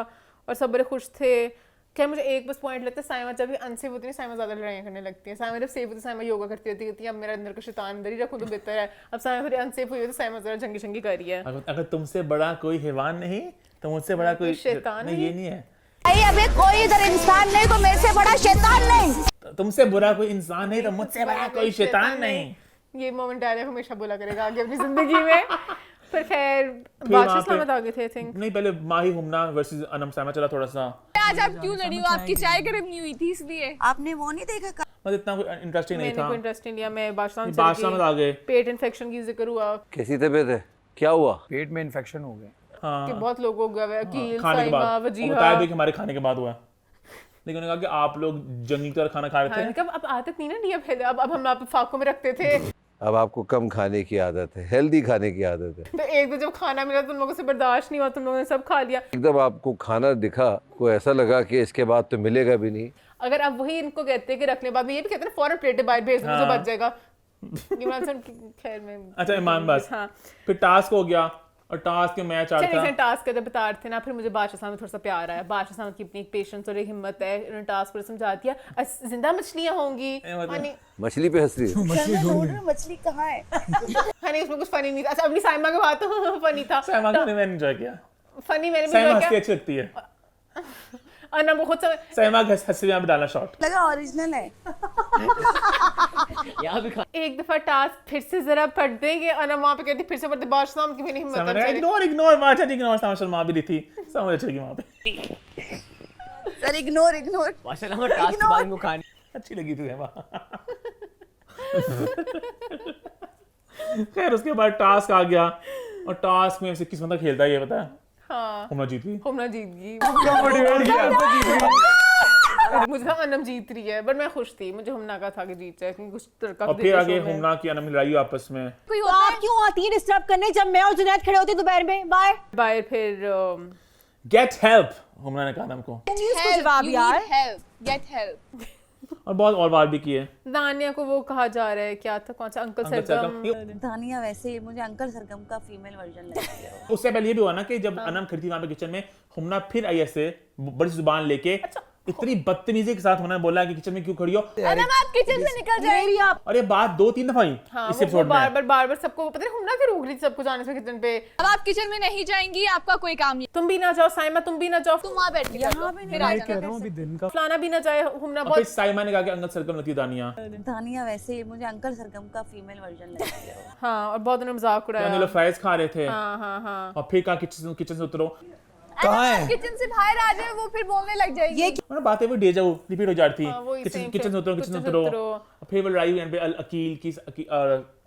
और सब बड़े खुश थे। क्या मुझे एक बस पॉइंट लगता है, साइमा जब भी अनसेफ होती है साइमा ज्यादा लड़ाइयाँ करने लगती है। साइमा जब सेफ होती है साइमा योगा करती होती है, अब मेरा अंदर का शैतान अंदर ही रखूं तो बेहतर है। अब साइमा थोड़ी अनसेफ हुई है तो साइमा जरा जंगी शंगी कर रही है। अगर तुमसे बड़ा कोई हैवान नहीं तो मुझसे बड़ा कोई शैतान नहीं, नहीं। ये नहीं है। अबे कोई इधर इंसान नहीं तो मेरे से बड़ा शैतान नहीं। तुमसे बुरा कोई इंसान नहीं तो मुझसे बड़ा कोई शैतान नहीं। ये मोमेंट डायलॉग हमेशा बोला करेगा आगे अपनी जिंदगी में। पर खैर फिर बादशाह वहाँ पे- सलामत आगे थे आई थिंक। नहीं, पहले माही हुमना वर्सेस अनम साइमा चला थोड़ा सा। आज आप क्यों लड़ी हो, आपकी चाय गर्म नहीं हुई थी इसलिए। आपने वो नहीं देखा मतलब इतना कोई इंटरेस्टिंग नहीं मैंने था। कोई इंटरेस्ट नहीं लिया, मैं बादशाह बादशाह में आ गए। पेट इन्फेक्शन की जिक्र हुआ कैसी तबीयत है, क्या हुआ? पेट में इन्फेक्शन हो गया। हाँ, कि बहुत लोग हो गए अकील खाने के साइमा बाद वो वजीहा। बताया भी कि हमारे खाने के बाद हुआ है। लेकिन उन्होंने कहा कि आप लोग जंगली तरह खाना खा रहे थे। कब अब आदत नहीं ना लिया पहले, अब हम आप फाकों में रखते थे अब आपको कम खाने की आदत है, हेल्दी खाने की आदत है। तो एक दो जब खाना मिला तुम लोगों से बर्दाश्त नहीं हुआ, तुम लोगों ने सब खा लिया। एकदम आपको खाना दिखा को ऐसा लगा कि इसके बाद तो मिलेगा भी नहीं। अगर आप वही इनको कहते हैं कि रखने बाद में ये भी कहते हैं फौरन प्लेटें बाहर भेज दो जो हाँ। बच जाएगा। इमरान खान खैर में अच्छा ईमान बस। हाँ फिर टास्क हो गया और टास्क के मैच आ चलिए था। टास्क का जब बता रहे थे ना, फिर मुझे बादशाह साहब में थोड़ा सा प्यार आया। बादशाह साहब की अपनी एक पेशेंस और एक हिम्मत है, उन्होंने टास्क पर समझा दिया जिंदा मछलियां होंगी। मतलब- हनी मछली पे हंस रही है। मछली कहाँ है? हनी उसमें कुछ फनी नहीं था। अच्छा अपनी साइमा के बात तो फनी था, साइमा को मैंने एंजॉय किया। फनी मैंने भी साइमा enjoy हंसती किया। अच्छी लगती है। और ना वो खुद समझ साइमा हंसी में डाला शॉट। लगा ओरिजिनल है। एक दफा टास्क फिर से जरा पढ़ देंगे और वहाँ पे कहती फिर से पढ़ते बादशाह साहब की भी नहीं हिम्मत साइमा है। ने इग्नोर बात है, इग्नोर साइमा शर्मा भी दी थी। समझ अच्छी वहां पे। सर इग्नोर माशाल्लाह टास्क बाद में खाने अच्छी लगी तुझे वहां। खैर उसके बाद टास्क आ गया और टास्क में से किस बंदा खेलता है ये पता है? हाँ हुमना जीत गई। हुमना जीत गई। मुझे था अनम जीत रही है, बट मैं खुश थी, मुझे हुमना का था कि जीत जाए क्योंकि कुछ तड़का और फिर आगे हुमना की अनम लड़ाई आपस में। कोई तो आप क्यों आती है डिस्टर्ब करने जब मैं और जुनैद खड़े होते दोपहर में? बाय बाहर फिर गेट हेल्प हुमना ने कहा अनम को इसको जवाब यार। Get help. और बहुत और बार भी किए। दानिया को वो कहा जा रहा है क्या था, कौन सा अंकल सरगम। दानिया वैसे मुझे अंकल सरगम का फीमेल वर्जन लगती है। उससे पहले ये भी हुआ ना कि जब अनम खड़ी थी वहां पे किचन में, हुमना फिर आई ऐसे बड़ी जुबान लेके इतनी बदतमीजी के साथ होना बोला कि किचन में क्यों खड़ी हो। अनम आप किचन से निकल जाइए। और ये बात 2-3 दफा हुई हाँ, इस वो एपिसोड में। बार सबको पता नहीं हुमना क्यों रोक रही थी सबको जाने से किचन पे। अब आप किचन में नहीं जाएंगी, आपका कोई काम नहीं। तुम भी ना जाओ साइमा, तुम भी ना जाओ, तुम वहाँ बैठ के यहाँ पे फिर आ नहीं कह रहा जाना। हूँ अभी दिन का। फलाना भी ना जाए। हुमना और फिर बहुत साइमा ने कहा कि अंकल सरगम लगती है दानिया। दानिया वैसे मुझे अंकल सरगम का फीमेल वर्जन लगती है। हाँ, और बहुत उन्होंने मजाक उड़ाया। लोग फ्राइज खा रहे थे हाँ। और फिर कहा किचन से उतरो। कहाँ है? किचन से बाहर आ जाए, वो फिर बोलने लग जाएगी। मतलब बातें वो डेजा वो रिपीट हो जाती थी। हाँ, वही same किचन से फिर उतरो। और फिर वो लड़ाई हुई पे अकील की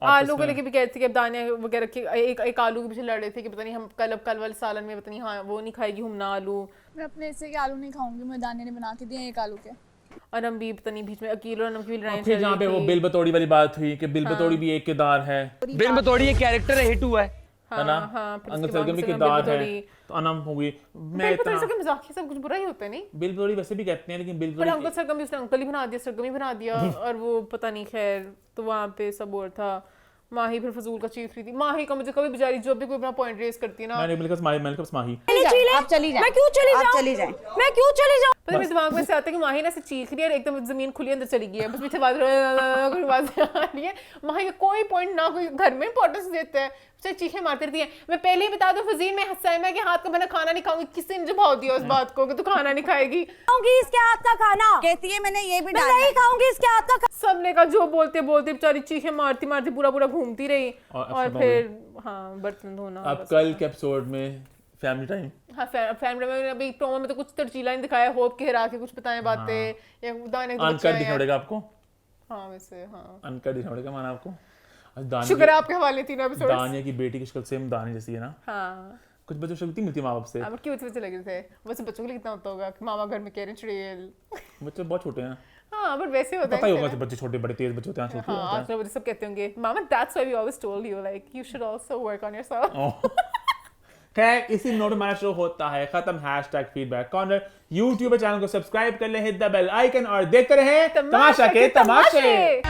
आलू को लेके भी कहते थे कि अब दानिया वगैरह के एक आलू के पीछे लड़ रहे थे कि पता नहीं हम कल वाले सालन में पता नहीं हाँ वो नहीं खाएगी हुमना आलू। मैं अपने हिस्से के आलू नहीं खाऊंगी, मैं दानिया ने बना के दिए एक आलू के। अनम भी पता नहीं बीच में अकील और अनम की भी लड़ाई फिर जहाँ पे वो बिल बतौड़ी वाली बात हुई कि बिल बतौड़ी भी एक किरदार है। बिल बतौड़ी ये कैरेक्टर है, हिट हुआ है। है ना? अंकल सरगम भी किरदार है तो अनम हो गई। मैं इतना मजाक सब कुछ बुरा ही होता है नहीं। बिल बतौड़ी वैसे भी कहते हैं लेकिन बिल पर अंकल सरगम भी उसने अंकल ही बना दिया, सरगम ही बना दिया। और वो पता नहीं खैर तो वहाँ पे सब और था। माही फिर फजूल का चीख रही थी। माही का मुझे कभी बेचारी जो भी कोई अपना पॉइंट रेस करती है ना, मैंने मिलकर माही आप चली जाए। मैं क्यों चली जाऊँ? चली जाए। मैं क्यों चली जाऊँ? पता मेरे दिमाग में से आता है कि माही ना से चीख रही है और एकदम जमीन खुली अंदर चली गई है, बस पीछे बात आ रही है। माही का कोई पॉइंट ना कोई घर में इंपॉर्टेंस देता है, उसे चीखें मारती रहती है। मैं पहले ही बता दूं फजील में साइमा के हाथ का बना खाना नहीं खाऊंगी। किसी ने जवाब दिया उस बात को कि तू खाना नहीं खाएगी। खाऊंगी इसके हाथ का खाना। कहती है मैंने ये भी मैं डाला नहीं खाऊंगी इसके हाथ का। सबने का जो बोलते बोलते बेचारी चीखें मारती मारती पूरा घूमती रही। और फिर हाँ बर्तन धोना। अब कल के एपिसोड में फैमिली टाइम। हाँ फैमिली में अभी प्रोमो में तो कुछ तरचीला नहीं दिखाया, होप के हरा के कुछ बताएं बातें या दाने अनकट दिखा पड़ेगा आपको। हाँ वैसे हाँ अनकट दिखा पड़ेगा माना आपको। शुक्र है आपके हवाले तीनों एपिसोड। दानिया की बेटी की शक्ल सेम दानिया जैसी है ना। हाँ कुछ बच्चों को शक्ति मिलती है माँ बाप से। हाँ क्यूट से लग रहे थे वैसे। बच्चों के लिए कितना होता होगा कि मामा घर में कह रहे चुड़ैल। बच्चे बहुत छोटे हैं। हाँ बट वैसे होता है पता ही होगा बच्चे छोटे बड़े तेज बच्चे होते हैं। हाँ आजकल बच्चे सब कहते होंगे मामा that's why we always told you like you should also work on yourself. खैर इसी नोट हमारा शो होता है खत्म। #फीडबैक कॉर्नर यूट्यूब चैनल को सब्सक्राइब कर लें, हिट द बेल आइकन और देखते रहें तमाशा के तमाशे।